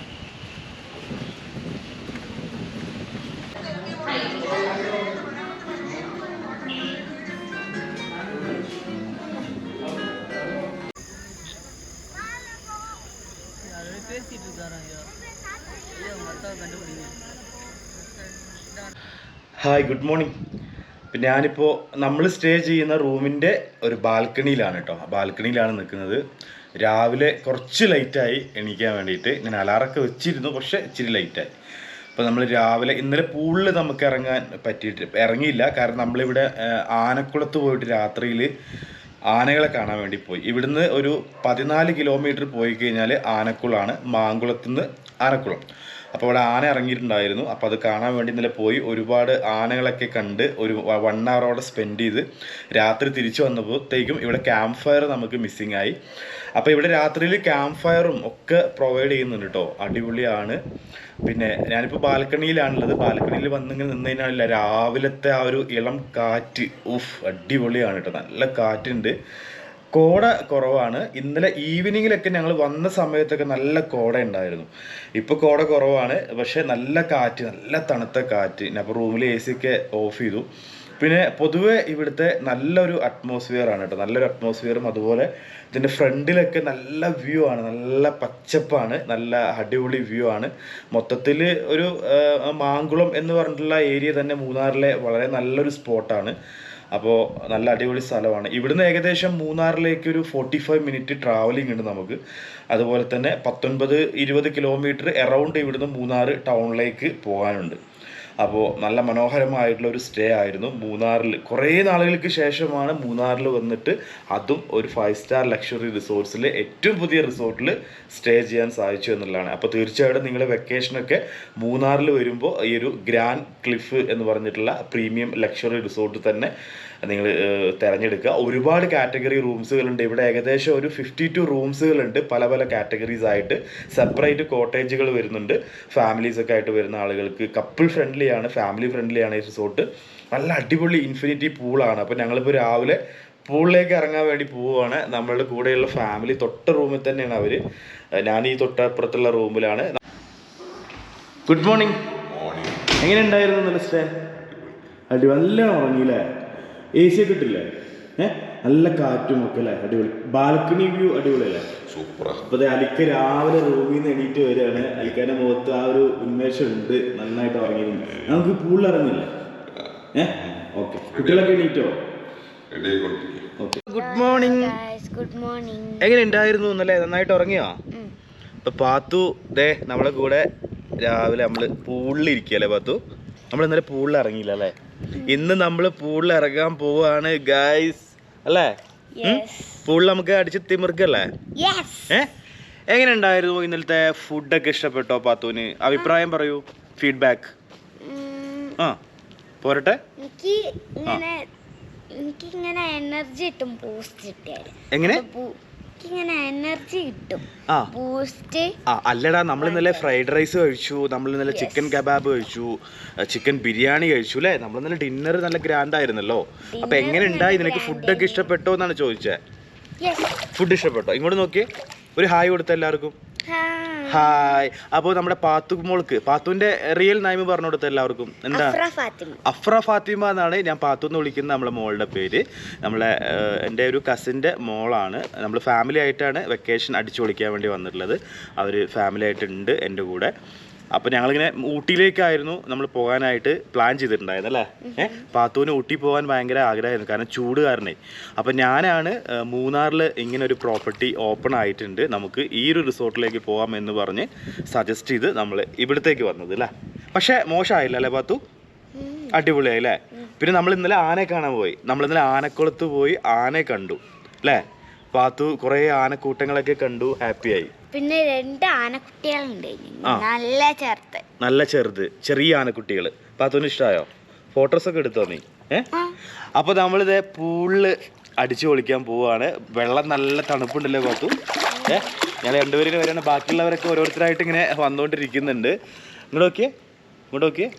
பேசிட்டு இருக்காராங்க. ஐயா மத்தா கண்டுபிடிங்க. Hi, good morning. ഇപ്പം ഞാനിപ്പോൾ നമ്മൾ സ്റ്റേ ചെയ്യുന്ന റൂമിൻ്റെ ഒരു ബാൽക്കണിയിലാണ് കേട്ടോ. ബാൽക്കണിയിലാണ് നിൽക്കുന്നത്. രാവിലെ കുറച്ച് ലൈറ്റായി എണീക്കാൻ വേണ്ടിയിട്ട്. ഞാൻ അലാറൊക്കെ വെച്ചിരുന്നു, പക്ഷേ ഇച്ചിരി ലൈറ്റായി. അപ്പോൾ നമ്മൾ രാവിലെ ഇന്നലെ പൂളിൽ നമുക്ക് ഇറങ്ങാൻ പറ്റിയിട്ട് ഇറങ്ങിയില്ല. കാരണം നമ്മളിവിടെ ആനക്കുളത്ത് പോയിട്ട് രാത്രിയിൽ ആനകളെ കാണാൻ വേണ്ടി പോയി. ഇവിടുന്ന് ഒരു 14 കിലോമീറ്റർ പോയി കഴിഞ്ഞാൽ ആനക്കുളമാണ്. മാങ്കുളത്തുനിന്ന് ആനക്കുളം. അപ്പോൾ അവിടെ ആന ഇറങ്ങിയിട്ടുണ്ടായിരുന്നു. അപ്പോൾ അത് കാണാൻ വേണ്ടി ഇന്നലെ പോയി. ഒരുപാട് ആനകളൊക്കെ കണ്ട് ഒരു 1 hour അവിടെ സ്പെൻഡ് ചെയ്ത് രാത്രി തിരിച്ചു വന്നപ്പോഴത്തേക്കും ഇവിടെ ക്യാമ്പ് ഫയർ നമുക്ക് മിസ്സിങ് ആയി. അപ്പോൾ ഇവിടെ രാത്രിയിൽ ക്യാമ്പ് ഫയറും ഒക്കെ പ്രൊവൈഡ് ചെയ്യുന്നുണ്ട് കേട്ടോ. അടിപൊളിയാണ്. പിന്നെ ഞാനിപ്പോൾ ബാൽക്കണിയിലാണുള്ളത്. ബാൽക്കണിയിൽ വന്നിങ്ങനെ നിന്ന് കഴിഞ്ഞാൽ രാവിലത്തെ ആ ഒരു ഇളം കാറ്റ് അടിപൊളിയാണ് കേട്ടോ. നല്ല കാറ്റുണ്ട്. കോട കുറവാണ്. ഇന്നലെ ഈവനിങ്ങിലൊക്കെ ഞങ്ങൾ വന്ന സമയത്തൊക്കെ നല്ല കോട ഉണ്ടായിരുന്നു. ഇപ്പോൾ കോട കുറവാണ്, പക്ഷേ നല്ല കാറ്റ്, നല്ല തണുത്ത കാറ്റ്. അപ്പോൾ റൂമിൽ AC ഒക്കെ ഓഫ് ചെയ്തു. പിന്നെ പൊതുവെ ഇവിടുത്തെ നല്ലൊരു അറ്റ്മോസ്ഫിയർ ആണ് കേട്ടോ. നല്ലൊരു അറ്റ്മോസ്ഫിയറും അതുപോലെ ഇതിൻ്റെ ഫ്രണ്ടിലൊക്കെ നല്ല വ്യൂ ആണ്. നല്ല പച്ചപ്പാണ്. നല്ല അടിപൊളി വ്യൂ ആണ്. മൊത്തത്തിൽ ഒരു മാങ്കുളം എന്ന് പറഞ്ഞിട്ടുള്ള ഏരിയ തന്നെ മൂന്നാറിലെ വളരെ നല്ലൊരു സ്പോട്ടാണ്. അപ്പോൾ നല്ല അടിപൊളി സ്ഥലമാണ്. ഇവിടുന്ന് ഏകദേശം മൂന്നാറിലേക്ക് ഒരു 45 മിനിറ്റ് ട്രാവലിംഗ് ഉണ്ട് നമുക്ക്. അതുപോലെ തന്നെ 19-20 കിലോമീറ്റർ എറൗണ്ട് ഇവിടുന്ന് മൂന്നാർ ടൗണിലേക്ക് പോകാനുണ്ട്. അപ്പോൾ നല്ല മനോഹരമായിട്ടുള്ള ഒരു സ്റ്റേ ആയിരുന്നു മൂന്നാറിൽ. കുറേ നാളുകൾക്ക് ശേഷമാണ് മൂന്നാറിൽ വന്നിട്ട്, അതും ഒരു 5 സ്റ്റാർ ലക്ഷറി റിസോർട്ട്സിൽ, ഏറ്റവും പുതിയ റിസോർട്ടിൽ സ്റ്റേ ചെയ്യാൻ സാധിച്ചു എന്നുള്ളതാണ്. അപ്പോൾ തീർച്ചയായിട്ടും നിങ്ങൾ വെക്കേഷനൊക്കെ മൂന്നാറിൽ വരുമ്പോൾ ഈ ഒരു ഗ്രാൻഡ് ക്ലിഫ് എന്ന് പറഞ്ഞിട്ടുള്ള പ്രീമിയം ലക്ഷറി റിസോർട്ട് തന്നെ നിങ്ങൾ തിരഞ്ഞെടുക്കുക. ഒരുപാട് കാറ്റഗറി റൂംസുകളുണ്ട് ഇവിടെ. ഏകദേശം ഒരു 52 റൂംസുകളുണ്ട്. പല പല കാറ്റഗറീസ് ആയിട്ട് സെപ്പറേറ്റ് കോട്ടേജുകൾ വരുന്നുണ്ട്. ഫാമിലീസൊക്കെ ആയിട്ട് വരുന്ന ആളുകൾക്ക് കപ്പിൾ ഫ്രണ്ട്ലിയാണ്, ഫാമിലി ഫ്രണ്ട്ലിയാണ് ഈ റിസോർട്ട്. നല്ല അടിപൊളി ഇൻഫിനിറ്റി പൂളാണ്. അപ്പോൾ ഞങ്ങളിപ്പോൾ രാവിലെ പൂളിലേക്ക് ഇറങ്ങാൻ വേണ്ടി പോവുകയാണ്. നമ്മളുടെ കൂടെയുള്ള ഫാമിലി തൊട്ട റൂമിൽ തന്നെയാണ് അവർ. ഞാൻ ഈ തൊട്ടപ്പുറത്തുള്ള റൂമിലാണ്. Good morning. എങ്ങനെ ഉണ്ടായിരുന്നു ഇന്നലെ സ്റ്റേ? നല്ല ഉറങ്ങിയില്ലേ? AC ഒക്കെ ഇട്ടില്ലേ? നല്ല കാറ്റും ഒക്കെ അല്ലേ? അടിപൊളി. ബാൽക്കണി വ്യൂ അടിപൊളിയല്ലേ? സൂപ്പർ. അപ്പോൾ അലിക്ക രാവിലെ റൂമിൽ നിന്ന് എണീറ്റ് വരികയാണ്. അലിക്കാൻ്റെ മുഖത്ത് ആ ഒരു ഉന്മേഷം ഉണ്ട്. നന്നായിട്ട് ഉറങ്ങിയിട്ടുണ്ട്. നമുക്ക് പൂളിൽ ഇറങ്ങില്ലേ? ഓക്കെ. കുട്ടികളൊക്കെ എണീറ്റോ? Okay. Good morning. Good morning. എങ്ങനെ ഉണ്ടായിരുന്നു ഇന്നലെ? നന്നായിട്ട് ഉറങ്ങിയോ? ഇപ്പൊ പാത്തു ദേ നമ്മളെ കൂടെ രാവിലെ നമ്മള് പൂളിൽ ഇരിക്കുകയല്ലേ പാത്തു? നമ്മൾ ഇന്നലെ പൂളിൽ ഇറങ്ങിയില്ല അല്ലേ? ഇന്ന് നമ്മൾ പൂളിൽ ഇറങ്ങാൻ പോവാണ് ഗൈസ് അല്ലേ? പൂളിൽ നമുക്ക് അടിച്ച് തിമിർക്കല്ലേ? എങ്ങനെ ഉണ്ടായിരുന്നു ഇന്നലത്തെ ഫുഡൊക്കെ? ഇഷ്ടപ്പെട്ടോ പാത്തുവിന്? അഭിപ്രായം പറയൂ, ഫീഡ്ബാക്ക്. പോരട്ടെ. എനിക്കിങ്ങനെ എനർജി കിട്ടും ബൂസ്റ്റ് കിട്ടിയാൽ. എങ്ങനെ? ഇങ്ങനെ എനർജി കിട്ടും ബൂസ്റ്റ്. അല്ലടാ, നമ്മൾ ഇന്നലെ ഫ്രൈഡ് റൈസ് കഴിച്ചു, നമ്മൾ ഇന്നലെ ചിക്കൻ കബാബ് കഴിച്ചു, ചിക്കൻ ബിരിയാണി കഴിച്ചു അല്ലേ? നമ്മൾ ഇന്നലെ ഡിന്നർ നല്ല ഗ്രാൻഡ് ആയിരുന്നല്ലോ. അപ്പൊ എങ്ങനെ ഉണ്ടായി? നിനക്ക് ഫുഡൊക്കെ ഇഷ്ടപ്പെട്ടോ എന്നാണ് ചോദിച്ചത്. ഫുഡ് ഇഷ്ടപ്പെട്ടോ? ഇങ്ങോട്ട് നോക്കിയേ, ഒരു ഹായ് കൊടുത്ത എല്ലാവർക്കും. ഹായ്. അപ്പോൾ നമ്മുടെ പാത്തുവിന്റെ റിയൽ നെയിം പറഞ്ഞു കൊടുത്ത എല്ലാവർക്കും. എന്താ? അഫ്ര ഫാത്തിമ എന്നാണ് ഞാൻ പാത്തു എന്ന് വിളിക്കുന്ന നമ്മളെ മോളുടെ പേര്. എൻ്റെ ഒരു കസിൻ്റെ മോളാണ്. നമ്മൾ ഫാമിലി ആയിട്ടാണ് വെക്കേഷൻ അടിച്ചു പൊളിക്കാൻ വേണ്ടി വന്നിട്ടുള്ളത്. അവർ ഫാമിലി ആയിട്ടുണ്ട് എൻ്റെ കൂടെ. അപ്പോൾ ഞങ്ങളിങ്ങനെ ഊട്ടിയിലേക്കായിരുന്നു നമ്മൾ പോകാനായിട്ട് പ്ലാൻ ചെയ്തിട്ടുണ്ടായിരുന്നു അല്ലേ? പാത്തുവിന് ഊട്ടി പോകാൻ ഭയങ്കര ആഗ്രഹമായിരുന്നു, കാരണം ചൂട് കാരണേ. അപ്പം ഞാനാണ് മൂന്നാറിൽ ഇങ്ങനെ ഒരു പ്രോപ്പർട്ടി ഓപ്പൺ ആയിട്ടുണ്ട്, നമുക്ക് ഈ ഒരു റിസോർട്ടിലേക്ക് പോകാം എന്ന് പറഞ്ഞ് സജസ്റ്റ് ചെയ്ത് നമ്മൾ ഇവിടത്തേക്ക് വന്നത് അല്ലേ? പക്ഷേ മോശമായില്ല അല്ലേ പാത്തു? അടിപൊളിയായി അല്ലേ? പിന്നെ നമ്മൾ ഇന്നലെ ആനയെ കാണാൻ പോയി. നമ്മളിന്നലെ ആനക്കുളത്ത് പോയി ആനയെ കണ്ടു അല്ലേ? പാത്തു കുറേ ആനക്കൂട്ടങ്ങളൊക്കെ കണ്ടു, ഹാപ്പിയായി. പിന്നെ 2 ആനക്കുട്ടികളുണ്ട്, നല്ല ചെറുത്, ചെറിയ ആനക്കുട്ടികൾ. പാത്തുവിന് ഇഷ്ടമായോ? ഫോട്ടോസൊക്കെ എടുത്തോ നീ? അപ്പോൾ നമ്മളിതേ പൂളിൽ അടിച്ചു പൊളിക്കാൻ പോവുകയാണ്. വെള്ളം നല്ല തണുപ്പുണ്ടല്ലേ പാത്തു? ഞാൻ രണ്ടുപേരും വരെയാണ്, ബാക്കിയുള്ളവരൊക്കെ ഓരോരുത്തരായിട്ട് ഇങ്ങനെ വന്നുകൊണ്ടിരിക്കുന്നുണ്ട്. ഇങ്ങോട്ട് നോക്കിയേ.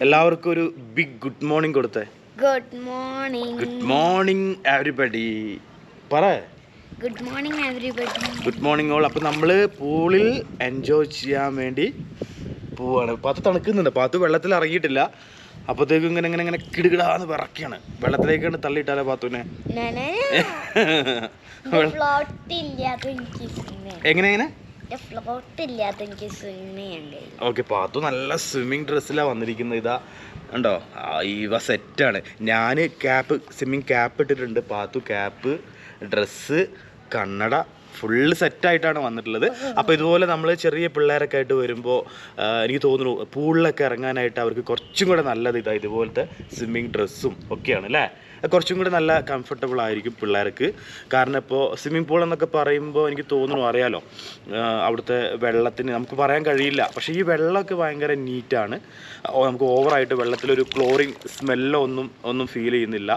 എല്ലാവർക്കും ഒരു ബിഗ് ഗുഡ് മോർണിംഗ് കൊടുത്തേ. Good morning. Good morning everybody. പറ. Good morning everybody. Good morning all. അപ്പോൾ നമ്മൾ പൂളിൽ എൻജോയ് ചെയ്യാൻ വേണ്ടി പോവാണ്. പാത്തു തണുക്കുന്നുണ്ട്. പാത്തു വെള്ളത്തിൽ ഇറങ്ങിയിട്ടില്ല. അപ്പോഴത്തേക്കും ഇങ്ങനെ കിടുകിടാന്ന് വിറക്കാണ്. വെള്ളത്തിലേക്കാണ് തള്ളിയിട്ടാലോ പാത്തുവിനെ? എങ്ങനെ? ഓക്കെ, പാത്തു നല്ല സ്വിമ്മിങ് ഡ്രസ്സിലാണ് വന്നിരിക്കുന്നത്. ഇതാ ഉണ്ടോ? ഇവ സെറ്റാണ്. ഞാൻ സ്വിമ്മിങ് ക്യാപ്പ് ഇട്ടിട്ടുണ്ട്. പാത്തു ക്യാപ്പ്, ഡ്രസ്സ്, കണ്ണട ഫുള്ള് സെറ്റായിട്ടാണ് വന്നിട്ടുള്ളത്. അപ്പോൾ ഇതുപോലെ നമ്മൾ ചെറിയ പിള്ളേരൊക്കെ ആയിട്ട് വരുമ്പോൾ എനിക്ക് തോന്നുന്നു പൂളിലൊക്കെ ഇറങ്ങാനായിട്ട് അവർക്ക് കുറച്ചും കൂടെ നല്ലത് ഇതുപോലത്തെ സ്വിമ്മിങ് ഡ്രസ്സും ഒക്കെയാണ് അല്ലേ? കുറച്ചും കൂടി നല്ല കംഫർട്ടബിൾ ആയിരിക്കും പിള്ളേർക്ക്. കാരണം ഇപ്പോൾ സ്വിമ്മിംഗ് പൂൾ എന്നൊക്കെ പറയുമ്പോൾ എനിക്ക് തോന്നുന്നു അറിയാലോ, അവിടുത്തെ വെള്ളത്തിന് നമുക്ക് പറയാൻ കഴിയില്ല. പക്ഷേ ഈ വെള്ളമൊക്കെ ഭയങ്കര നീറ്റാണ്. നമുക്ക് ഓവറായിട്ട് വെള്ളത്തിലൊരു ക്ലോറിൻ സ്മെല്ലോ ഒന്നും ഫീൽ ചെയ്യുന്നില്ല.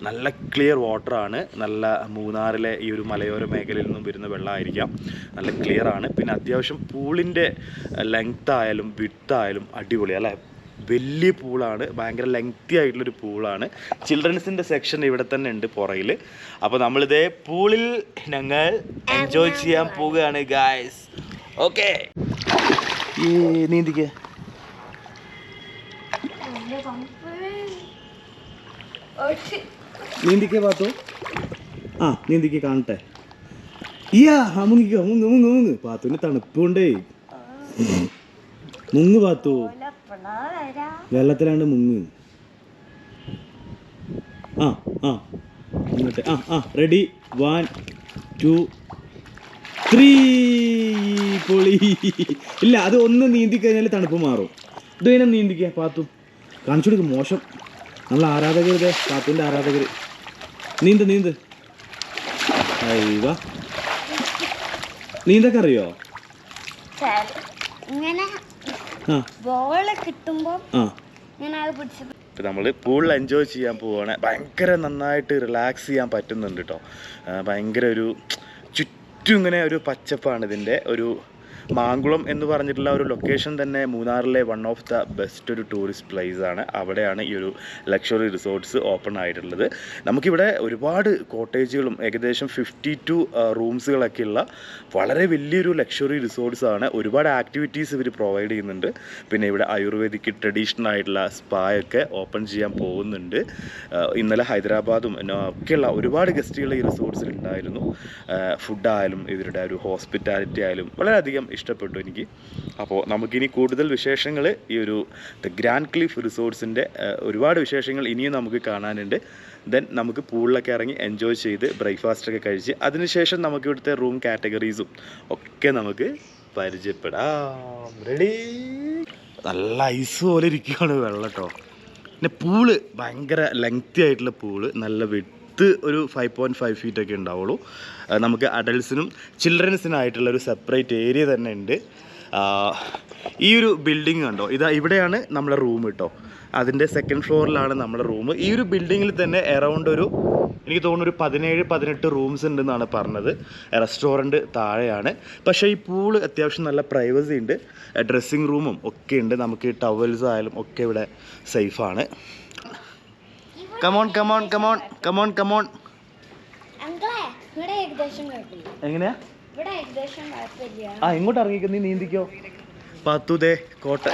നല്ല ക്ലിയർ വാട്ടറാണ്. നല്ല മൂന്നാറിലെ ഈ ഒരു മലയോര മേഖലയിൽ നിന്നും വരുന്ന വെള്ളമായിരിക്കാം. നല്ല ക്ലിയർ ആണ്. പിന്നെ അത്യാവശ്യം പൂളിൻ്റെ ലെങ്ത് ആയാലും വിഡ്ത്ത് ആയാലും അടിപൊളി അല്ലേ? വലിയ പൂളാണ്, ഭയങ്കര ലെങ്തി ആയിട്ടുള്ളൊരു പൂളാണ്. ചിൽഡ്രൻസിൻ്റെ സെക്ഷൻ ഇവിടെ തന്നെ ഉണ്ട് പുറകിൽ. അപ്പോൾ നമ്മളിതേ പൂളിൽ ഞങ്ങൾ എൻജോയ് ചെയ്യാൻ പോവുകയാണ് ഗായ്സ്. ഓക്കെ, ഈ നീന്തിക്ക് പാത്തു. നീന്തിക്ക് കാണട്ടെ. മുങ്ങ് പാത്തുവിന് തണുപ്പുണ്ടേ. മുങ്ങ് പാത്തു, വെള്ളത്തിലാണ്ട് മുങ്ങ്. ഇങ്ങോട്ട്. റെഡി, 1 2 3. പൊളി. ഇല്ല, അത് ഒന്ന് നീന്തി കഴിഞ്ഞാൽ തണുപ്പ് മാറും. ഇതിനെ നീന്തിക്കുക പാത്തു. കാണിച്ചു കൊടുക്കും. മോശം. നമ്മളെ ആരാധകരുടെ, പാത്തുവിൻ്റെ ആരാധകർ. നീന്ത്. അയ്യോ, നീന്തൊക്കെ അറിയോ? ഇപ്പം നമ്മൾ പൂളിൽ എൻജോയ് ചെയ്യാൻ പോവുകയാണ്. ഭയങ്കര നന്നായിട്ട് റിലാക്സ് ചെയ്യാൻ പറ്റുന്നുണ്ട് കേട്ടോ. ഭയങ്കര ഒരു ചുറ്റും ഇങ്ങനെ ഒരു പച്ചപ്പാണ്. ഇതിൻ്റെ ഒരു മാങ്കുളം എന്ന് പറഞ്ഞിട്ടുള്ള ഒരു ലൊക്കേഷൻ തന്നെ മൂന്നാറിലെ വൺ ഓഫ് ദ ബെസ്റ്റ് ഒരു ടൂറിസ്റ്റ് പ്ലേസ് ആണ്. അവിടെയാണ് ഈ ഒരു ലക്ഷറി റിസോർട്ട്സ് ഓപ്പൺ ആയിട്ടുള്ളത്. നമുക്കിവിടെ ഒരുപാട് കോട്ടേജുകളും ഏകദേശം 52 റൂംസുകളൊക്കെ ഉള്ള വളരെ വലിയൊരു ലക്ഷറി റിസോർട്ട്സ് ആണ്. ഒരുപാട് ആക്ടിവിറ്റീസ് ഇവർ പ്രൊവൈഡ് ചെയ്യുന്നുണ്ട്. പിന്നെ ഇവിടെ ആയുർവേദിക് ട്രഡീഷണൽ ആയിട്ടുള്ള സ്പായൊക്കെ ഓപ്പൺ ചെയ്യാൻ പോകുന്നുണ്ട്. ഇന്നലെ ഹൈദരാബാദും ഒക്കെയുള്ള ഒരുപാട് ഗസ്റ്റുകൾ ഈ റിസോർട്ട്സിൽ ഉണ്ടായിരുന്നു. ഫുഡായാലും ഇവരുടെ ഒരു ഹോസ്പിറ്റാലിറ്റി ആയാലും വളരെയധികം ഇഷ്ടപ്പെട്ടു എനിക്ക്. അപ്പോൾ നമുക്കിനി കൂടുതൽ വിശേഷങ്ങൾ ഈ ഒരു ദ ഗ്രാൻഡ് ക്ലിഫ് റിസോർട്ട്സിൻ്റെ ഒരുപാട് വിശേഷങ്ങൾ ഇനിയും നമുക്ക് കാണാനുണ്ട്. ദെൻ നമുക്ക് പൂളിലൊക്കെ ഇറങ്ങി എൻജോയ് ചെയ്ത് ബ്രേക്ക്ഫാസ്റ്റൊക്കെ കഴിച്ച് അതിനുശേഷം നമുക്ക് ഇവിടുത്തെ റൂം കാറ്റഗറീസും ഒക്കെ നമുക്ക് പരിചയപ്പെടാം. റെഡി? നല്ല ഐസ് പോലെ ഇരിക്കുകയാണ് വെള്ളം കേട്ടോ. പിന്നെ പൂള് ഭയങ്കര ലെങ്തി ആയിട്ടുള്ള പൂള്, നല്ല ഒരു 5.5 ഫീറ്റൊക്കെ ഉണ്ടാവുള്ളൂ. നമുക്ക് അഡൽസിനും ചിൽഡ്രൻസിനായിട്ടുള്ളൊരു സെപ്പറേറ്റ് ഏരിയ തന്നെ ഉണ്ട്. ഈ ഒരു ബിൽഡിംഗ് കണ്ടോ, ഇവിടെയാണ് നമ്മുടെ റൂം കേട്ടോ. അതിൻ്റെ സെക്കൻഡ് ഫ്ലോറിലാണ് നമ്മുടെ റൂം. ഈ ഒരു ബിൽഡിങ്ങിൽ തന്നെ അറൗണ്ട് എനിക്ക് തോന്നുന്നു ഒരു 17-18 റൂംസ് ഉണ്ടെന്നാണ് പറഞ്ഞത്. റെസ്റ്റോറൻറ്റ് താഴെയാണ്. പക്ഷേ ഈ പൂള് അത്യാവശ്യം നല്ല പ്രൈവസി ഉണ്ട്. ഡ്രസ്സിങ് റൂമും ഒക്കെ ഉണ്ട്. നമുക്ക് ടവൽസ് ആയാലും ഒക്കെ ഇവിടെ സേഫാണ്. കമോൺ. എങ്ങനെയാ? ഇങ്ങോട്ട് ഇറങ്ങിക്കോ, നീ നീന്തിക്കോ. പാത്തുതേ കോട്ട.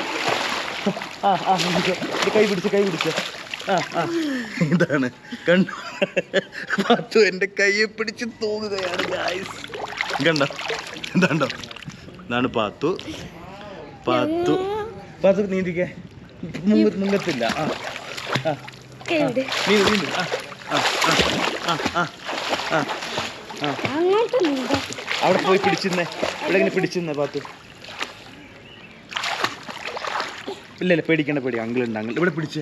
കൈ പിടിച്ചോ. ഇതാണ് കണ്ടോ, പാത്തു എൻ്റെ കൈയെ പിടിച്ച് തൂങ്ങുകയാണ് ഗായ്സ്. കണ്ടോ, ഇതാണ്ടോ, ഇതാണ് പാത്തു. നീന്തിക്കേ. മുങ്ങത്തില്ല. അവിടെ പോയി പിടിച്ചിരുന്നേ. ഇവിടെ ഇങ്ങനെ പിടിച്ചിരുന്നേ പാത്തു. ഇല്ല പേടിക്കണ്ട, അങ്കിളുണ്ട്. ഇവിടെ പിടിച്ച്.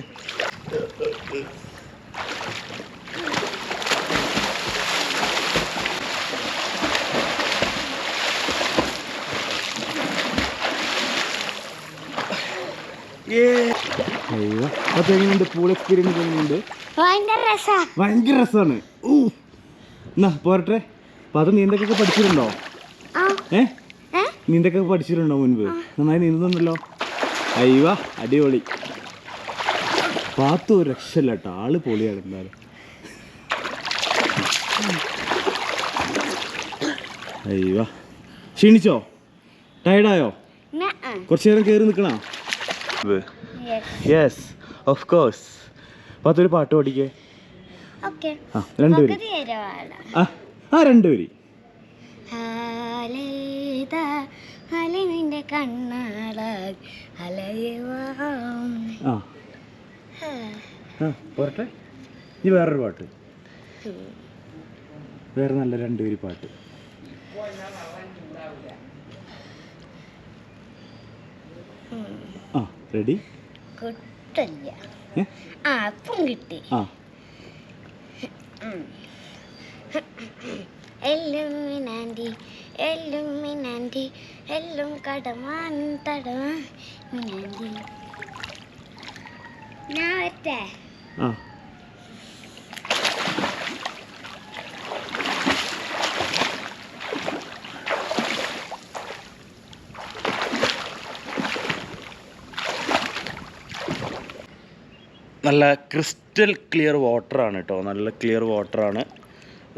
എങ്ങനെയുണ്ട് പൂൾ എക്സ്പീരിയൻസ്? എങ്ങനെയുണ്ട്? ഭയങ്കര രസമാണ്. എന്നാ പോരട്ടെ. അപ്പൊ അത് നീന്തൊക്കെ പഠിച്ചിട്ടുണ്ടോ? നീന്തൊക്കെ പഠിച്ചിട്ടുണ്ടോ മുൻപ്? നന്നായി നീന്തുന്നുണ്ടല്ലോ. അയ്യോ, അടിപൊളി. പാത്തു ഒരു രക്ഷയില്ല കേട്ടോ, ആള് പൊളിയാണ്. എന്തായാലും അയ്യോ, ക്ഷീണിച്ചോ? ടയർഡായോ? കുറച്ചു നേരം കയറി നിൽക്കണോ? Yes, of course. പാത്തൊരു പാട്ട് പാടിക്കേ. രണ്ടുപേര്. രണ്ടുപേര്. ആ പോരട്ടെ. ഇനി വേറൊരു പാട്ട്, വേറെ നല്ല 2 വരി പാട്ട്. ആ റെഡി? കിട്ടില്ല. അപ്പം കിട്ടി. ആ എല്ലുമിനാൻറ്റി എല്ലുമിനാൻറ്റി എല്ലും കടമാൻ തടമാൻ മിനാൻറ്റി. ഞാൻ വരട്ടെ. ആ നല്ല ക്രിസ്റ്റൽ ക്ലിയർ വാട്ടറാണ് കേട്ടോ, നല്ല ക്ലിയർ വാട്ടറാണ്.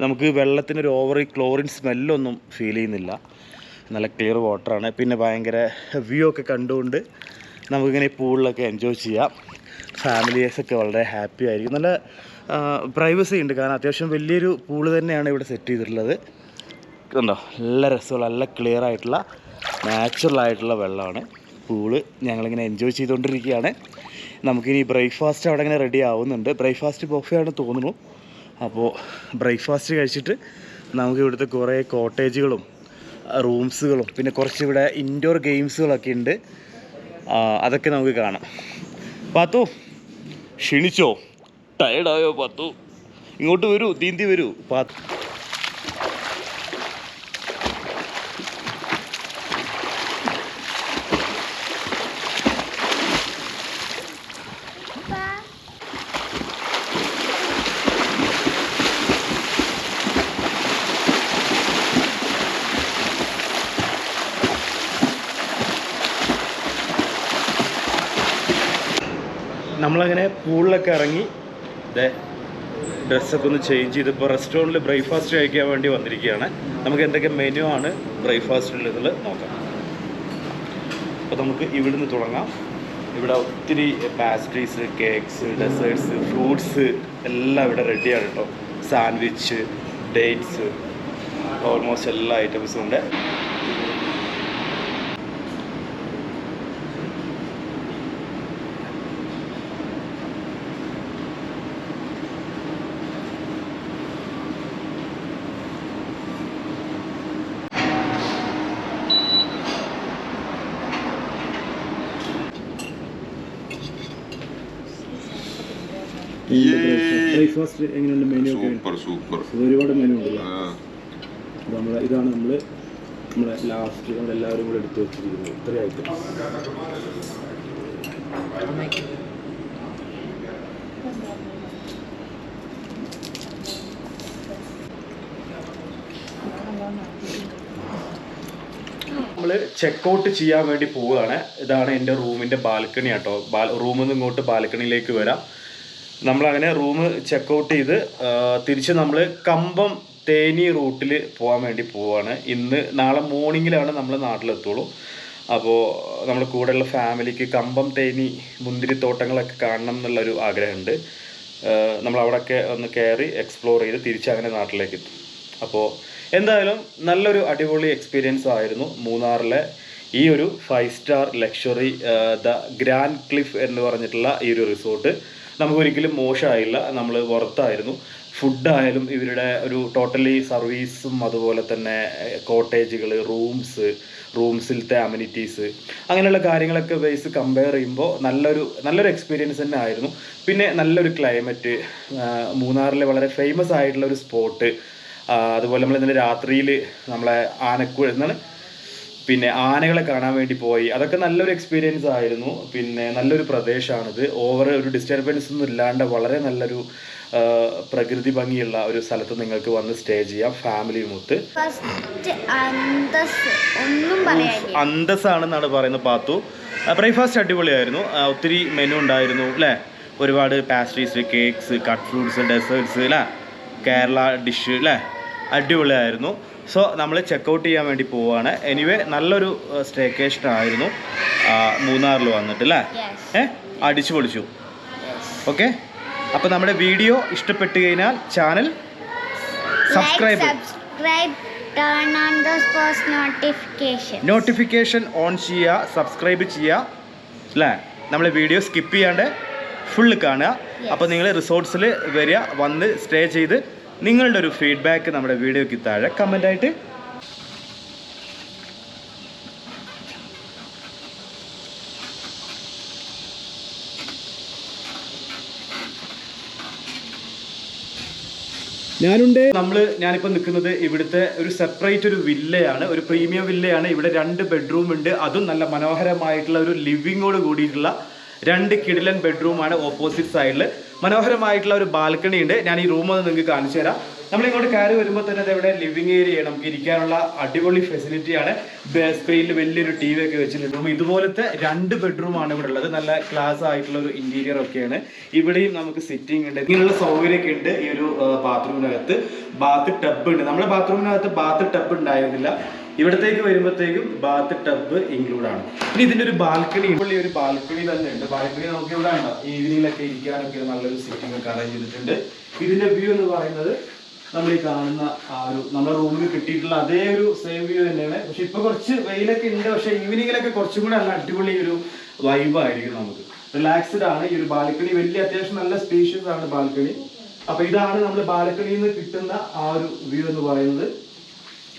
നമുക്ക് വെള്ളത്തിനൊരു ഓവർ ക്ലോറിൻ സ്മെല്ലൊന്നും ഫീൽ ചെയ്യുന്നില്ല. നല്ല ക്ലിയർ വാട്ടറാണ്. പിന്നെ ഭയങ്കര വ്യൂ ഒക്കെ കണ്ടുകൊണ്ട് നമുക്കിങ്ങനെ ഈ പൂളിലൊക്കെ എൻജോയ് ചെയ്യാം. ഫാമിലീസൊക്കെ വളരെ ഹാപ്പി ആയിരിക്കും. നല്ല പ്രൈവസി ഉണ്ട്, കാരണം അത്യാവശ്യം വലിയൊരു പൂള് തന്നെയാണ് ഇവിടെ സെറ്റ് ചെയ്തിട്ടുള്ളത്. കണ്ടോ, നല്ല രസമുള്ള നല്ല ക്ലിയർ ആയിട്ടുള്ള നാച്ചുറലായിട്ടുള്ള വെള്ളമാണ് പൂള്. ഞങ്ങളിങ്ങനെ എൻജോയ് ചെയ്തുകൊണ്ടിരിക്കുകയാണ്. നമുക്കിനി ബ്രേക്ക്ഫാസ്റ്റ് അവിടെ ഇങ്ങനെ റെഡി ആവുന്നുണ്ട്. ബ്രേക്ക്ഫാസ്റ്റ് ബൊഫെയാണെന്ന് തോന്നുന്നു. അപ്പോൾ ബ്രേക്ക്ഫാസ്റ്റ് കഴിച്ചിട്ട് നമുക്ക് ഇവിടുത്തെ കുറേ കോട്ടേജുകളും റൂംസുകളും പിന്നെ കുറച്ചിവിടെ ഇൻഡോർ ഗെയിംസുകളൊക്കെ ഉണ്ട്. അതൊക്കെ നമുക്ക് കാണാം. പാത്തു ക്ഷീണിച്ചോ? ടയർഡായോ പാത്തു? ഇങ്ങോട്ട് വരൂ, തീന്തി വരൂ പാത്തു. നമ്മളങ്ങനെ പൂളിലൊക്കെ ഇറങ്ങി ഡ്രസ്സൊക്കെ ഒന്ന് ചേഞ്ച് ചെയ്ത് ഇപ്പോൾ റെസ്റ്റോറൻറ്റിൽ ബ്രേക്ക്ഫാസ്റ്റ് കഴിക്കാൻ വേണ്ടി വന്നിരിക്കുകയാണ്. നമുക്ക് എന്തൊക്കെ മെനു ആണ് ബ്രേക്ക്ഫാസ്റ്റിലുള്ളത് നോക്കാം. അപ്പോൾ നമുക്ക് ഇവിടുന്ന് തുടങ്ങാം. ഇവിടെ ഒത്തിരി പാസ്ട്രീസ്, കേക്ക്സ്, ഡെസേർട്സ്, ഫ്രൂട്ട്സ് എല്ലാം ഇവിടെ റെഡിയാണ് കേട്ടോ. സാൻഡ്വിച്ച്, ഡേറ്റ്സ്, ഓൾമോസ്റ്റ് എല്ലാ ഐറ്റംസും ഉണ്ട്. ബ്രേക്ക്ഫാസ്റ്റ് എങ്ങനെയുണ്ട്? മെനു ഒക്കെ ഒരുപാട് മെനു ഉണ്ടല്ലോ. ഇതാണ് നമ്മളെ ലാസ്റ്റ് നമ്മളെല്ലാവരും കൂടെ എടുത്ത് വെച്ചിരിക്കുന്നത്. ഇത്രയും ഐറ്റംസ്. നമ്മൾ ചെക്കൗട്ട് ചെയ്യാൻ വേണ്ടി പോവുകയാണ്. ഇതാണ് എൻ്റെ റൂമിൻ്റെ ബാൽക്കണി കേട്ടോ. റൂമിൽ നിന്ന് ഇങ്ങോട്ട് ബാൽക്കണിയിലേക്ക് വരാം. നമ്മളങ്ങനെ റൂം ചെക്കൗട്ട് ചെയ്ത് തിരിച്ച് നമ്മൾ കമ്പം തേനി റൂട്ടിൽ പോകാൻ വേണ്ടി പോവുകയാണ്. നാളെ മോർണിംഗിലാണ് നമ്മൾ നാട്ടിലെത്തുള്ളൂ. അപ്പോൾ നമ്മുടെ കൂടെയുള്ള ഫാമിലിക്ക് കമ്പം തേനി മുന്തിരിത്തോട്ടങ്ങളൊക്കെ കാണണം എന്നുള്ളൊരു ആഗ്രഹമുണ്ട്. നമ്മളവിടെയൊക്കെ ഒന്ന് കയറി എക്സ്പ്ലോർ ചെയ്ത് തിരിച്ചങ്ങനെ നാട്ടിലേക്ക് എത്തും. അപ്പോൾ എന്തായാലും നല്ലൊരു അടിപൊളി എക്സ്പീരിയൻസ് ആയിരുന്നു മൂന്നാറിലെ ഈ ഒരു 5 star luxury the grand cliff എന്ന് പറഞ്ഞിട്ടുള്ള ഈ ഒരു റിസോർട്ട്. നമുക്കൊരിക്കലും മോശമായില്ല, നമ്മൾ വർത്തായിരുന്നു. ഫുഡായാലും ഇവരുടെ ഒരു ടോട്ടലി സർവീസും അതുപോലെ തന്നെ കോട്ടേജുകൾ, റൂംസിലത്തെ അമ്യൂണിറ്റീസ് അങ്ങനെയുള്ള കാര്യങ്ങളൊക്കെ ബേസ് കമ്പയർ ചെയ്യുമ്പോൾ നല്ലൊരു എക്സ്പീരിയൻസ് തന്നെ ആയിരുന്നു. പിന്നെ നല്ലൊരു ക്ലൈമറ്റ്, മൂന്നാറിലെ വളരെ ഫേമസ് ആയിട്ടുള്ള ഒരു സ്പോട്ട്. അതുപോലെ നമ്മൾ ഇന്നലെ രാത്രിയിൽ നമ്മളെ പിന്നെ ആനകളെ കാണാൻ വേണ്ടി പോയി. അതൊക്കെ നല്ലൊരു എക്സ്പീരിയൻസ് ആയിരുന്നു. പിന്നെ നല്ലൊരു പ്രദേശമാണിത്. ഒരു ഡിസ്റ്റർബൻസ് ഒന്നും ഇല്ലാണ്ട് വളരെ നല്ലൊരു പ്രകൃതി ഭംഗിയുള്ള ഒരു സ്ഥലത്ത് നിങ്ങൾക്ക് വന്ന് സ്റ്റേ ചെയ്യാം ഫാമിലിയുമൊത്ത്. അന്തസ്സാണെന്നാണ് പറയുന്നത് പാത്തു. ബ്രേക്ക്ഫാസ്റ്റ് അടിപൊളിയായിരുന്നു. ഒത്തിരി മെനു ഉണ്ടായിരുന്നു അല്ലേ? ഒരുപാട് pastries, cakes, cut fruits, deserts അല്ലേ? കേരള ഡിഷ് അല്ലേ? അടിപൊളിയായിരുന്നു. സോ നമ്മൾ ചെക്കൗട്ട് ചെയ്യാൻ വേണ്ടി പോവുകയാണ്. എനിവേ നല്ലൊരു സ്റ്റേക്കേഷൻ ആയിരുന്നു മൂന്നാറിൽ വന്നിട്ട് അല്ലേ? അടിച്ചു പൊളിച്ചു. ഓക്കെ, അപ്പോൾ നമ്മുടെ വീഡിയോ ഇഷ്ടപ്പെട്ട് കഴിഞ്ഞാൽ channel subscribe, turn on those post notification on ചെയ്യുക, സബ്സ്ക്രൈബ് ചെയ്യുക അല്ലേ? നമ്മളെ വീഡിയോ സ്കിപ്പ് ചെയ്യാണ്ട് ഫുള്ള് കാണുക. അപ്പോൾ നിങ്ങൾ റിസോർട്ട്സിൽ വരിക, വന്ന് സ്റ്റേ ചെയ്ത് നിങ്ങളുടെ ഒരു ഫീഡ്ബാക്ക് നമ്മുടെ വീഡിയോയ്ക്ക് താഴെ കമൻ്റായിട്ട് ഞാനിപ്പോൾ നിൽക്കുന്നത് ഇവിടുത്തെ ഒരു സെപ്പറേറ്റ് ഒരു വില്ലയാണ്, ഒരു പ്രീമിയം വില്ലയാണ്. ഇവിടെ 2 ബെഡ്റൂം ഉണ്ട്, അതും നല്ല മനോഹരമായിട്ടുള്ള ഒരു ലിവിങ്ങോട് കൂടിയിട്ടുള്ള 2 കിടിലൻ ബെഡ്റൂമാണ്. ഓപ്പോസിറ്റ് സൈഡിൽ മനോഹരമായിട്ടുള്ള ഒരു ബാൽക്കണി ഉണ്ട്. ഞാൻ ഈ റൂം ഒന്ന് നിങ്ങൾക്ക് കാണിച്ചു തരാം. നമ്മളിങ്ങോട്ട് കയറി വരുമ്പോൾ തന്നെ ഇവിടെ ലിവിങ് ഏരിയ, നമുക്ക് ഇരിക്കാനുള്ള അടിപൊളി ഫെസിലിറ്റിയാണ്. സ്ക്രീനിൽ വലിയൊരു TV ഒക്കെ വെച്ചിട്ടുണ്ട്. ഇതുപോലത്തെ 2 ബെഡ്റൂമാണ് ഇവിടെ ഉള്ളത്. നല്ല ക്ലാസ് ആയിട്ടുള്ള ഒരു ഇന്റീരിയർ ഒക്കെയാണ്. ഇവിടെയും നമുക്ക് സിറ്റിംഗ് ഉണ്ട്, ഇങ്ങനെയുള്ള സൗകര്യമൊക്കെ ഉണ്ട്. ഈ ഒരു ബാത്റൂമിനകത്ത് ബാത്ത് ടബ് ഉണ്ട്. നമ്മുടെ ബാത്റൂമിനകത്ത് ബാത്ത് ടബ് ഉണ്ടായിരുന്നില്ല, ഇവിടത്തേക്ക് വരുമ്പോഴത്തേക്കും ബാത്ത് ടബ് ഇൻക്ലൂഡ് ആണ്. ഇനി ഇതിന്റെ ഒരു ബാൽക്കണി, ഇപ്പോൾ ഒരു ബാൽക്കണി തന്നെ ഉണ്ട്. ബാൽക്കണി നമുക്ക് ഇവിടെ ഉണ്ടോ, ഈവനിങ്ങിലൊക്കെ ഇരിക്കാനൊക്കെ നല്ലൊരു സിറ്റിംഗ് ഒക്കെ അറേഞ്ച് ചെയ്തിട്ടുണ്ട്. ഇതിന്റെ വ്യൂ എന്ന് പറയുന്നത് നമ്മൾ ഈ കാണുന്ന ആ ഒരു നമ്മുടെ റൂമിൽ കിട്ടിയിട്ടുള്ള അതേ ഒരു സെയിം വ്യൂ തന്നെയാണ്. പക്ഷെ ഇപ്പൊ കുറച്ച് വെയിലൊക്കെ ഉണ്ട്, പക്ഷെ ഈവനിങ്ങിലൊക്കെ കുറച്ചും കൂടെ നല്ല അടിപൊളി ഒരു വൈബായിരിക്കും. നമുക്ക് റിലാക്സ്ഡ് ആണ്. ഈ ഒരു ബാൽക്കണി വലിയ അത്യാവശ്യം നല്ല സ്പേഷ്യസ് ആണ് ബാൽക്കണി. അപ്പൊ ഇതാണ് നമ്മൾ ബാൽക്കണിയിൽ നിന്ന് കിട്ടുന്ന ആ ഒരു വ്യൂ എന്ന് പറയുന്നത്.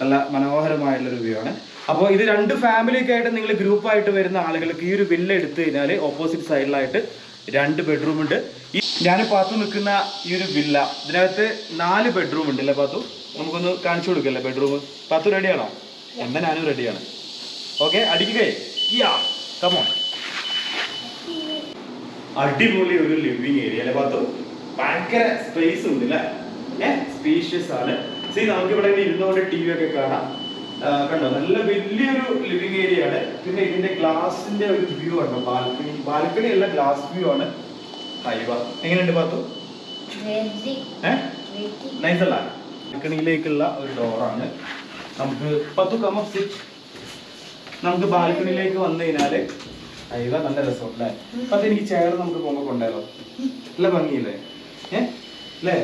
നല്ല മനോഹരമായിട്ടുള്ളൊരു വ്യൂ ആണ്. അപ്പോൾ ഇത് 2 ഫാമിലിയൊക്കെ ആയിട്ട് നിങ്ങൾ ഗ്രൂപ്പായിട്ട് വരുന്ന ആളുകൾക്ക് ഈ ഒരു വില്ല എടുത്തു കഴിഞ്ഞാൽ ഓപ്പോസിറ്റ് സൈഡിലായിട്ട് 2 ബെഡ്റൂം ഉണ്ട്. ഈ ഞാൻ പാത്തു നിൽക്കുന്ന ഈ ഒരു വില്ല, ഇതിനകത്ത് 4 ബെഡ്റൂം ഉണ്ട് അല്ലേ പാത്തു? നമുക്കൊന്ന് കാണിച്ചു കൊടുക്കല്ലേ ബെഡ്റൂം? പാത്തു റെഡിയാണോ? എന്നാ ഞാനും റെഡിയാണ്. ഓക്കെ, അടിക്കുകയെ കമോൺ. അടിപൊളി ഒരു ലിവിങ് ഏരിയ അല്ലേ പാത്തു? ഭയങ്കര സ്പേസ് ഉണ്ട് അല്ലേ? സ്പേഷ്യസ് ആണ്. നമുക്ക് ഇവിടെ ഇരുന്നുകൊണ്ട് TV ഒക്കെ കാണാം. കണ്ടോ, നല്ല വലിയൊരു ലിവിങ് ഏരിയ ആണ്. പിന്നെ ഇതിന്റെ ഗ്ലാസിന്റെ ഒരു വ്യൂ ആണ്. ബാൽക്കണി അല്ല, ഗ്ലാസ് വ്യൂ ആണ്. എങ്ങനെയുണ്ട് പാത്തു? നൈസ് അല്ല? ബാൽക്കണിയിലേക്കുള്ള ഒരു ഡോറാണ്. നമുക്ക് പത്തു കമ സിറ്റ്, നമുക്ക് ബാൽക്കണിയിലേക്ക് വന്നു കഴിഞ്ഞാല് നല്ല രസം അല്ലേ? അത് എനിക്ക് ചെയർ നമുക്ക് പോകുമ്പോ കൊണ്ടാലോ? നല്ല ഭംഗിയില്ലേ? അല്ലേ?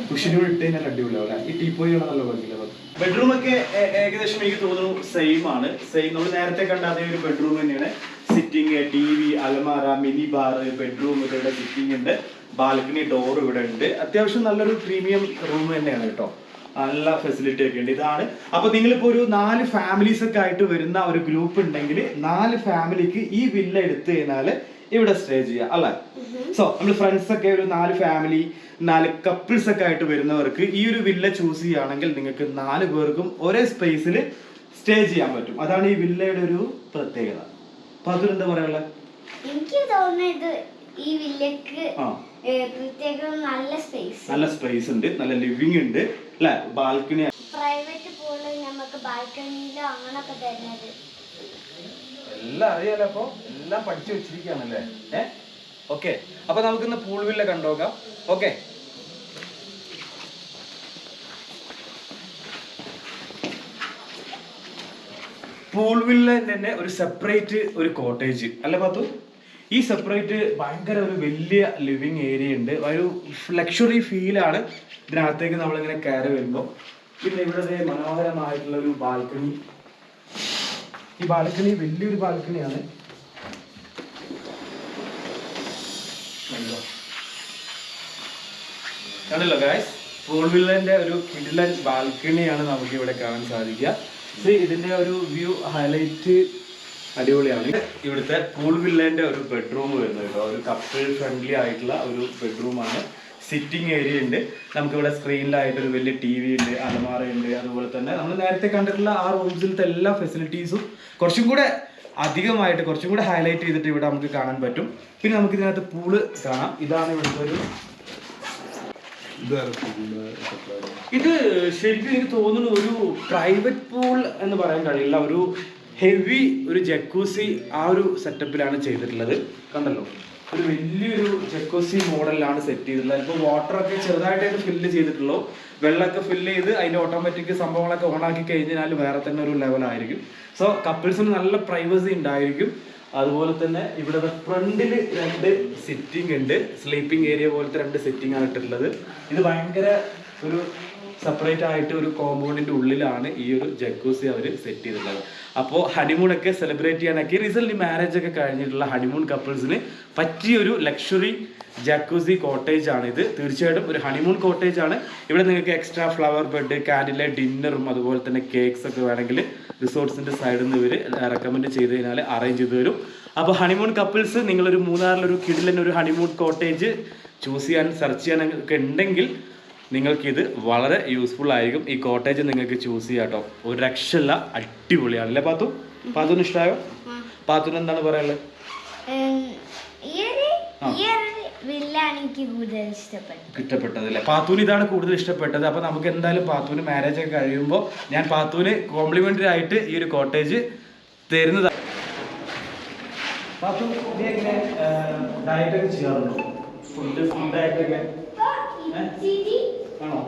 കുഷിനോട് ഇട്ട് കഴിഞ്ഞാൽ അടിപൊളിയാവും. ഈ ടീപ്പോയാണ് നല്ല ഭംഗിയില്ല. ബെഡ്റൂം ഒക്കെ ഏകദേശം എനിക്ക് തോന്നുന്നു സെയിം ആണ്. നമ്മൾ നേരത്തെ കണ്ട അതേ ഒരു ബെഡ്റൂം തന്നെയാണ്. സിറ്റിംഗ്, TV, അലമാര, മിനി ബാർ, ബെഡ്റൂം ഇവിടെ സിറ്റിംഗ് ഉണ്ട്. ബാൽക്കണി ഡോർ ഇവിടെ ഉണ്ട്. അത്യാവശ്യം നല്ലൊരു പ്രീമിയം റൂം തന്നെയാണ് കേട്ടോ. നല്ല ഫെസിലിറ്റി ഒക്കെ ഉണ്ട്. ഇതാണ്. അപ്പൊ നിങ്ങളിപ്പോ ഒരു 4 ഫാമിലീസ് ഒക്കെ ആയിട്ട് വരുന്ന ഒരു ഗ്രൂപ്പ് ഉണ്ടെങ്കിൽ 4 ഫാമിലിക്ക് ഈ വില്ല എടുത്തു കഴിഞ്ഞാല് ഇവിടെ സ്റ്റേ ചെയ്യാം അല്ലേ? സോ നമ്മൾ ഫ്രണ്ട്സ് ഒക്കെ ഒരു 4 ഫാമിലി, 4 കപ്പിൾസ് ഒക്കെ ആയിട്ട് വരുന്നവർക്ക് ഈ ഒരു വില്ല ചൂസ് ചെയ്യുകയാണെങ്കിൽ നിങ്ങൾക്ക് 4 പേർക്കും ഒരേ സ്പേസിൽ സ്റ്റേ ചെയ്യാൻ പറ്റും. അതാണ് ഈ വില്ലയുടെ ഒരു പ്രത്യേകത. അപ്പൊ അതിലെന്താ പറയാനുള്ളത്? എനിക്ക് തോന്നുന്നത് ഈ വില്ലക്ക് നല്ല സ്പേസ് ഉണ്ട്, നല്ല ലിവിങ് ഉണ്ട് അല്ലെ? ബാൽക്കണി, പ്രൈവറ്റ് പൂള്, നമുക്ക് ബാൽക്കണിയിലോ അങ്ങനൊക്കെ തരുന്നത് എല്ലാം അറിയാലോ. അപ്പൊ എല്ലാം പഠിച്ചു വെച്ചിരിക്കുകയാണല്ലേ? ഓക്കെ, അപ്പൊ നമുക്കിന്ന് പൂൾ വില്ല കണ്ടോക്കാം. ഓക്കെ, പൂൾ വില്ല തന്നെ ഒരു സെപ്പറേറ്റ് ഒരു കോട്ടേജ് അല്ലേ പാത്തു? ഈ സെപ്പറേറ്റ് ഭയങ്കര ഒരു വലിയ ലിവിങ് ഏരിയ ഉണ്ട്. ഒരു ലക്ഷറി ഫീലാണ് ഇതിനകത്തേക്ക് നമ്മളിങ്ങനെ കയറി വരുമ്പോൾ. പിന്നെ ഇവിടെ മനോഹരമായിട്ടുള്ള ഒരു ബാൽക്കണി. ഈ ബാൽക്കണി വലിയൊരു ബാൽക്കണിയാണ്. കണ്ടല്ലോ ഗായ്സ്, പൂൾ വില്ലന്റെ ഒരു കിടിലൻ ബാൽക്കണിയാണ് നമുക്ക് ഇവിടെ കാണാൻ സാധിക്കുക. ഇതിന്റെ ഒരു വ്യൂ ഹൈലൈറ്റ് അടിപൊളിയാണ്. ഇവിടുത്തെ പൂൾ വില്ലന്റെ ഒരു ബെഡ്റൂം വരുന്നത് കേട്ടോ. ഒരു കപ്പിൾ ഫ്രണ്ട്ലി ആയിട്ടുള്ള ഒരു ബെഡ്റൂമാണ്. സിറ്റിംഗ് ഏരിയ ഉണ്ട്. നമുക്കിവിടെ സ്ക്രീനിലായിട്ട് ഒരു വലിയ TV ഉണ്ട്, അലമാറയുണ്ട്. അതുപോലെ തന്നെ നമ്മൾ നേരത്തെ കണ്ടിട്ടുള്ള ആ റൂംസിലത്തെ എല്ലാ ഫെസിലിറ്റീസും കുറച്ചും കൂടെ അധികമായിട്ട്, കുറച്ചും കൂടെ ഹൈലൈറ്റ് ചെയ്തിട്ട് ഇവിടെ നമുക്ക് കാണാൻ പറ്റും. പിന്നെ നമുക്ക് ഇതിനകത്ത് പൂള് കാണാം. ഇതാണ് ഇവിടുത്തെ ഒരു ഇത് ശരിക്കും എനിക്ക് തോന്നുന്നു ഒരു പ്രൈവറ്റ് പൂൾ എന്ന് പറയാൻ കഴിയില്ല. ഒരു ഹെവി ഒരു ജക്കൂസി ആ ഒരു സെറ്റപ്പിലാണ് ചെയ്തിട്ടുള്ളത്. കണ്ടല്ലോ, ഒരു വലിയൊരു ജക്കൂസി മോഡലിലാണ് സെറ്റ് ചെയ്തിട്ടുള്ളത്. ഇപ്പോൾ വാട്ടറൊക്കെ ചെറുതായിട്ടായിട്ട് ഫില്ല് ചെയ്തിട്ടുള്ളൂ. വെള്ളമൊക്കെ ഫില്ല് ചെയ്ത് അതിൻ്റെ ഓട്ടോമാറ്റിക് സംഭവങ്ങളൊക്കെ ഓണാക്കി കഴിഞ്ഞാൽ വേറെ തന്നെ ഒരു ലെവലായിരിക്കും. സോ കപ്പിൾസിന് നല്ല പ്രൈവസി ഉണ്ടായിരിക്കും. അതുപോലെ തന്നെ ഇവിടെ ഫ്രണ്ടിൽ 2 സിറ്റിംഗ് ഉണ്ട്. സ്ലീപ്പിംഗ് ഏരിയ പോലത്തെ 2 സിറ്റിംഗ് ആണ് ഇട്ടിട്ടുള്ളത്. ഇത് ഭയങ്കര ഒരു സെപ്പറേറ്റ് ആയിട്ട് ഒരു കോമ്പൗണ്ടിൻ്റെ ഉള്ളിലാണ് ഈ ഒരു ജക്കൂസി അവർ സെറ്റ് ചെയ്തിട്ടുള്ളത്. അപ്പോൾ ഹണിമൂണൊക്കെ സെലിബ്രേറ്റ് ചെയ്യാനൊക്കെ റീസെൻ്റ്ലി മാരേജ് ഒക്കെ കഴിഞ്ഞിട്ടുള്ള ഹണിമൂൺ കപ്പിൾസിന് പറ്റിയൊരു ലക്ഷറി ജാക്കൂസി കോട്ടേജ് ആണ് ഇത്. തീർച്ചയായിട്ടും ഒരു ഹണിമൂൺ കോട്ടേജ് ആണ്. ഇവിടെ നിങ്ങൾക്ക് എക്സ്ട്രാ ഫ്ലവർ ബെഡ്, കാൻഡിലെ ഡിന്നറും അതുപോലെ തന്നെ കേക്ക്സ് ഒക്കെ വേണമെങ്കിൽ റിസോർട്ട്സിൻ്റെ സൈഡിൽ നിന്ന് ഇവർ റെക്കമെൻഡ് ചെയ്ത് കഴിഞ്ഞാൽ അറേഞ്ച് ചെയ്ത് തരും. അപ്പോൾ ഹണിമൂൺ കപ്പിൾസ് നിങ്ങളൊരു മൂന്നാറിലൊരു കിടിലൻ ഒരു ഹണിമൂൺ കോട്ടേജ് ചൂസ് ചെയ്യാൻ സെർച്ച് ചെയ്യാനൊക്കെ ഉണ്ടെങ്കിൽ നിങ്ങൾക്കിത് വളരെ യൂസ്ഫുൾ ആയിരിക്കും. ഈ കോട്ടേജ് നിങ്ങൾക്ക് ചൂസ് ചെയ്യാം കേട്ടോ. ഒരു രക്ഷയില്ല, അടിപൊളിയാണ് അല്ലേ പാത്തു? പാത്തുവിന് ഇഷ്ടമായോ? പാത്തുവിന് എന്താണ് പറയാനുള്ളത്? ഇഷ്ടപ്പെട്ടതല്ലേ? പാത്തുവിന് ഇതാണ് കൂടുതൽ ഇഷ്ടപ്പെട്ടത്. അപ്പൊ നമുക്ക് എന്തായാലും പാത്തുവിന് മാരേജ് ഒക്കെ കഴിയുമ്പോൾ ഞാൻ പാത്തുവിന് കോംപ്ലിമെന്ററി ആയിട്ട് ഈ ഒരു കോട്ടേജ് തരുന്നതാണ്. പാത്തു നീ എങ്ങനെ ഡയറ്റ് ഒക്കെ ചെയ്യാറുണ്ടോ? ഫുഡ് ഡയറ്റൊക്കെ ആണോ?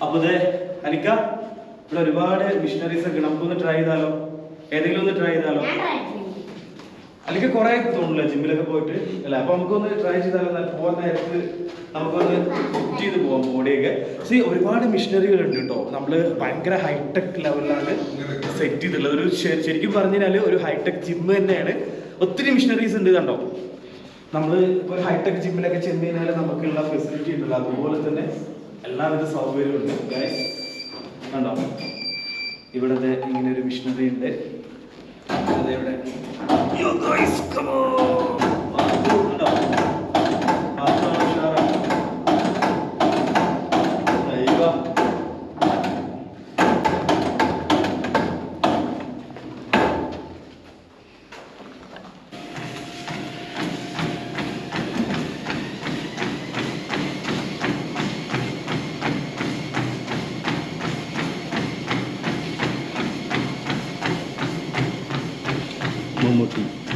അപ്പൊ ഇത് അനിക്ക ഇവിടെ ഒരുപാട് മിഷനറീസ് ഒക്കെ നമുക്കൊന്ന് ട്രൈ ചെയ്താലോ? ഏതെങ്കിലും ഒന്ന് ട്രൈ ചെയ്താലോ? അല്ലെങ്കിൽ കുറെ തോന്നില്ല ജിമ്മിലൊക്കെ പോയിട്ട് അല്ല. അപ്പൊ നമുക്കൊന്ന് ട്രൈ ചെയ്താലോ? പോകാൻ നേരത്ത് നമുക്കൊന്ന് കുക്ക് ചെയ്ത് പോകാം ബോഡിയൊക്കെ. പക്ഷേ ഒരുപാട് മിഷനറികൾ ഉണ്ട് കേട്ടോ. നമ്മള് ഭയങ്കര ഹൈടെക് ലെവലിലാണ് സെറ്റ് ചെയ്തിട്ടുള്ളത്. ഒരു ശരിക്കും പറഞ്ഞു കഴിഞ്ഞാൽ ഒരു ഹൈടെക് ജിമ്മ് തന്നെയാണ്. ഒത്തിരി മിഷനറീസ് ഉണ്ട് കണ്ടോ. നമ്മൾ ഇപ്പോൾ ഒരു ഹൈടെക് ജിമ്മിലൊക്കെ ചെന്ന് കഴിഞ്ഞാൽ നമുക്കുള്ള ഫെസിലിറ്റി ഉണ്ടല്ലോ, അതുപോലെ തന്നെ എല്ലാവിധ സൗകര്യവും ഉണ്ട് ഗൈസ്. കണ്ടോ ഇവിടത്തെ ഇങ്ങനെ ഒരു മിഷനറി ഉണ്ട്. അതെവിടെ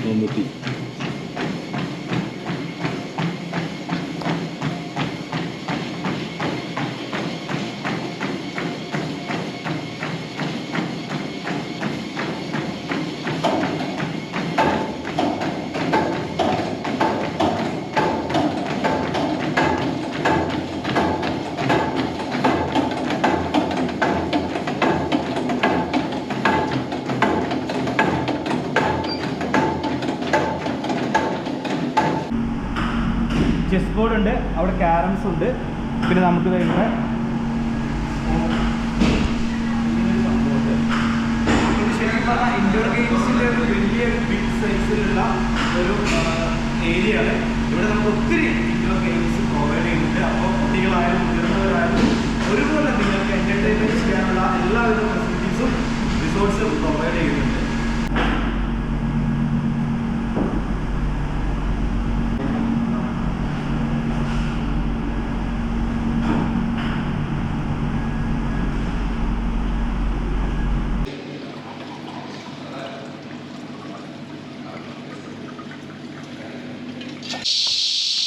മമ്മൂട്ടി ചെസ് ബോർഡ് ഉണ്ട്, അവിടെ ക്യാരംസ് ഉണ്ട്. പിന്നെ നമുക്ക് ഇവിടെ ശരിക്കും പറഞ്ഞാൽ ഇൻഡോർ ഗെയിംസിൻ്റെ ഒരു വലിയൊരു ബിഗ് സൈസിലുള്ള ഒരു ഏരിയ ആണ്. ഇവിടെ നമുക്ക് ഒത്തിരി ഇൻഡോർ ഗെയിംസ് പ്രൊവൈഡ് ചെയ്യുന്നുണ്ട്. അപ്പോൾ കുട്ടികളായാലും മുതിർന്നവരായാലും ഒരുപോലെ നിങ്ങൾക്ക് എൻ്റർടൈൻമെൻറ്റ് ചെയ്യാനുള്ള എല്ലാവിധ ഫെസിലിറ്റീസും റിസോർട്ട്സും പ്രൊവൈഡ് ചെയ്യുന്നുണ്ട്.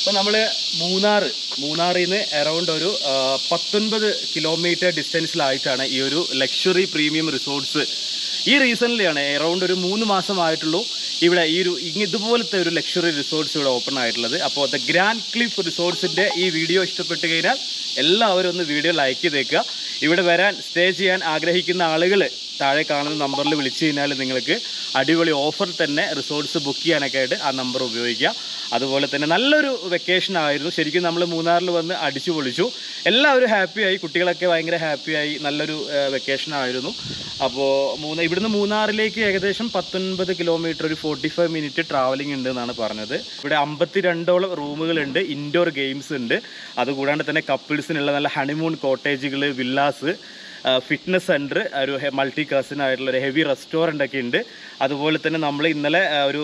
അപ്പോൾ നമ്മൾ മൂന്നാറിൽ നിന്ന് അറൗണ്ട് ഒരു 19 കിലോമീറ്റർ ഡിസ്റ്റൻസിലായിട്ടാണ് ഈ ഒരു ലക്ഷറി പ്രീമിയം റിസോർട്ട്സ്. ഈ റീസണിലാണ് അറൗണ്ട് ഒരു 3 മാസമായിട്ടുള്ളൂ ഇവിടെ ഈ ഒരു ഇതുപോലത്തെ ഒരു ലക്ഷറി റിസോർട്ട്സ് ഇവിടെ ഓപ്പൺ ആയിട്ടുള്ളത്. അപ്പോൾ ദ ഗ്രാൻഡ് ക്ലിഫ് റിസോർട്ട്സിൻ്റെ ഈ വീഡിയോ ഇഷ്ടപ്പെട്ട് കഴിഞ്ഞാൽ എല്ലാവരും ഒന്ന് വീഡിയോ ലൈക്ക് ചെയ്തേക്കുക. ഇവിടെ വരാൻ സ്റ്റേ ചെയ്യാൻ ആഗ്രഹിക്കുന്ന ആളുകൾ താഴെ കാണുന്ന നമ്പറിൽ വിളിച്ചു കഴിഞ്ഞാൽ നിങ്ങൾക്ക് അടിപൊളി ഓഫർ തന്നെ റിസോർട്ട്സ് ബുക്ക് ചെയ്യാനൊക്കെ ആയിട്ട് ആ നമ്പർ ഉപയോഗിക്കുക. അതുപോലെ തന്നെ നല്ലൊരു വെക്കേഷൻ ആയിരുന്നു. ശരിക്കും നമ്മൾ മൂന്നാറിൽ വന്ന് അടിച്ചു പൊളിച്ചു. എല്ലാവരും ഹാപ്പിയായി, കുട്ടികളൊക്കെ ഭയങ്കര ഹാപ്പിയായി. നല്ലൊരു വെക്കേഷൻ ആയിരുന്നു. അപ്പോൾ ഇവിടുന്ന് മൂന്നാറിലേക്ക് ഏകദേശം 19 കിലോമീറ്റർ, ഒരു 45 മിനിറ്റ് ട്രാവലിംഗ് ഉണ്ട് എന്നാണ് പറഞ്ഞത്. ഇവിടെ 52ഓളം റൂമുകളുണ്ട്, ഇൻഡോർ ഗെയിംസ് ഉണ്ട്. അതുകൂടാണ്ട് തന്നെ കപ്പിൾസിനുള്ള നല്ല ഹണിമൂൺ കോട്ടേജുകൾ, വില്ലാസ്, ഫിറ്റ്നസ് സെൻറ്റർ, ഒരു മൾട്ടി കസിനായിട്ടുള്ള ഒരു ഹെവി റെസ്റ്റോറൻ്റ് ഒക്കെ ഉണ്ട്. അതുപോലെ തന്നെ നമ്മൾ ഇന്നലെ ഒരു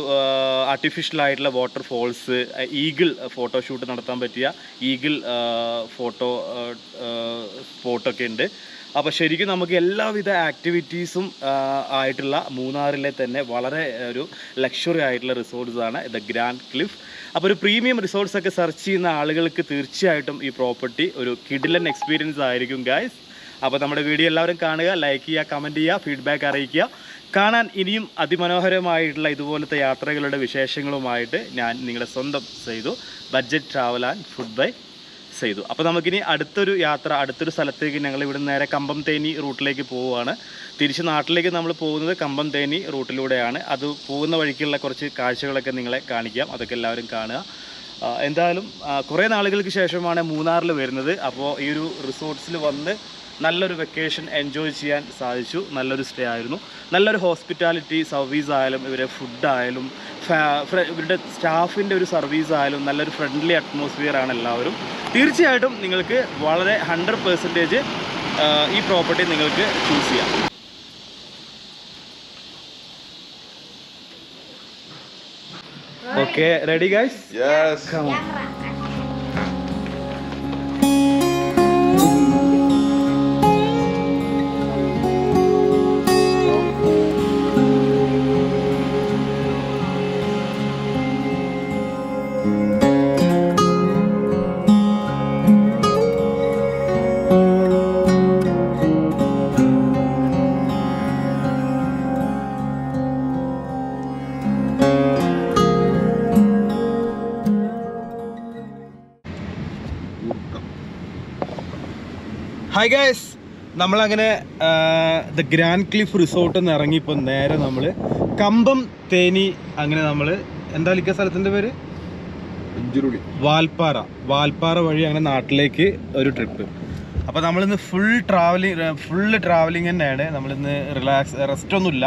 ആർട്ടിഫിഷ്യൽ ആയിട്ടുള്ള വാട്ടർ ഫോൾസ്, ഈഗിൾ ഫോട്ടോഷൂട്ട് നടത്താൻ പറ്റിയ ഈഗിൾ സ്പോട്ടൊക്കെ ഉണ്ട്. അപ്പോൾ ശരിക്കും നമുക്ക് എല്ലാവിധ ആക്ടിവിറ്റീസും ആയിട്ടുള്ള മൂന്നാറിലെ തന്നെ വളരെ ഒരു ലക്ഷറി ആയിട്ടുള്ള റിസോർട്ട്സാണ് ദ ഗ്രാൻഡ് ക്ലിഫ്. അപ്പോൾ ഒരു പ്രീമിയം റിസോർട്ട്സൊക്കെ സെർച്ച് ചെയ്യുന്ന ആളുകൾക്ക് തീർച്ചയായിട്ടും ഈ പ്രോപ്പർട്ടി ഒരു കിഡിലൻ എക്സ്പീരിയൻസ് ആയിരിക്കും ഗൈസ്. അപ്പോൾ നമ്മുടെ വീഡിയോ എല്ലാവരും കാണുക, ലൈക്ക് ചെയ്യുക, കമൻറ്റ് ചെയ്യുക, ഫീഡ്ബാക്ക് അറിയിക്കുക. കാണാൻ ഇനിയും അതിമനോഹരമായിട്ടുള്ള ഇതുപോലത്തെ യാത്രകളുടെ വിശേഷങ്ങളുമായിട്ട് ഞാൻ നിങ്ങളുടെ സ്വന്തം ചെയ്തു budget travel and food by miss ചെയ്തു. അപ്പോൾ നമുക്കിനി അടുത്തൊരു യാത്ര, അടുത്തൊരു സ്ഥലത്തേക്ക് ഞങ്ങൾ ഇവിടെ നേരെ കമ്പം തേനി റൂട്ടിലേക്ക് പോവുകയാണ്. തിരിച്ച് നാട്ടിലേക്ക് നമ്മൾ പോകുന്നത് കമ്പം തേനി റൂട്ടിലൂടെയാണ്. അത് പോകുന്ന വഴിക്കുള്ള കുറച്ച് കാഴ്ചകളൊക്കെ നിങ്ങളെ കാണിക്കാം, അതൊക്കെ എല്ലാവരും കാണുക. എന്തായാലും കുറേ നാളുകൾക്ക് ശേഷമാണ് മൂന്നാറിൽ വരുന്നത്. അപ്പോൾ ഈ ഒരു റിസോർട്ട്സിൽ വന്ന് നല്ലൊരു വെക്കേഷൻ എൻജോയ് ചെയ്യാൻ സാധിച്ചു. നല്ലൊരു സ്റ്റേ ആയിരുന്നു. നല്ലൊരു ഹോസ്പിറ്റാലിറ്റി സർവീസ് ആയാലും ഇവരെ ഫുഡായാലും ഇവരുടെ സ്റ്റാഫിൻ്റെ ഒരു സർവീസ് ആയാലും നല്ലൊരു ഫ്രണ്ട്ലി അറ്റ്മോസ്ഫിയർ ആണ് എല്ലാവരും. തീർച്ചയായിട്ടും നിങ്ങൾക്ക് വളരെ 100% ഈ പ്രോപ്പർട്ടി നിങ്ങൾക്ക് ചൂസ് ചെയ്യാം. Okay, ready guys? Yes. Hi guys, നമ്മളങ്ങനെ ദ ഗ്രാൻഡ് ക്ലിഫ് റിസോർട്ടിൽ നിന്ന് ഇറങ്ങി ഇപ്പോൾ നേരെ നമ്മൾ കമ്പം തേനി, അങ്ങനെ നമ്മൾ എന്താ വിളിക്കുക സ്ഥലത്തിൻ്റെ പേര്? വാൽപ്പാറ വഴി അങ്ങനെ നാട്ടിലേക്ക് ഒരു ട്രിപ്പ്. അപ്പോൾ നമ്മളിന്ന് ഫുള്ള് ട്രാവലിംഗ് തന്നെയാണ്. നമ്മളിന്ന് റെസ്റ്റൊന്നുമില്ല,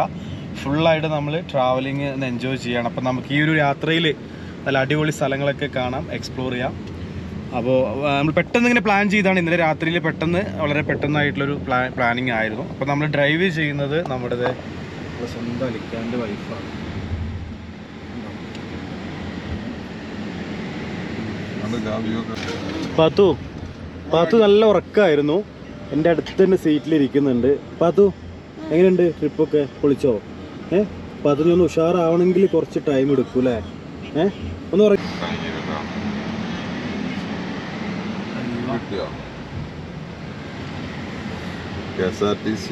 ഫുള്ളായിട്ട് നമ്മൾ ട്രാവലിംഗ് ഒന്ന് എൻജോയ് ചെയ്യണം. അപ്പോൾ നമുക്ക് ഈ ഒരു യാത്രയിൽ നല്ല അടിപൊളി സ്ഥലങ്ങളൊക്കെ കാണാം, എക്സ്പ്ലോർ ചെയ്യാം. അപ്പോൾ നമ്മൾ പെട്ടെന്ന് ഇങ്ങനെ പ്ലാൻ ചെയ്താണ്. ഇന്നലെ രാത്രിയിൽ വളരെ പെട്ടെന്നായിട്ടുള്ളൊരു പ്ലാനിങ് ആയിരുന്നു. അപ്പോൾ നമ്മൾ ഡ്രൈവ് ചെയ്യുന്നത് നമ്മുടെ സ്വന്തം അലിക്കാൻ്റെ വൈഫാണ്. പാത്തു നല്ല ഉറക്കമായിരുന്നു. എൻ്റെ അടുത്ത് തന്നെ സീറ്റിലിരിക്കുന്നുണ്ട്. പാത്തു, എങ്ങനെയുണ്ട് ട്രിപ്പൊക്കെ? പൊളിച്ചോ? പാത്തുനി ഒന്ന് ഉഷാറാവണമെങ്കിൽ കുറച്ച് ടൈം എടുക്കും അല്ലേ? ഒന്ന് ഉറങ്ങി. KSRTC.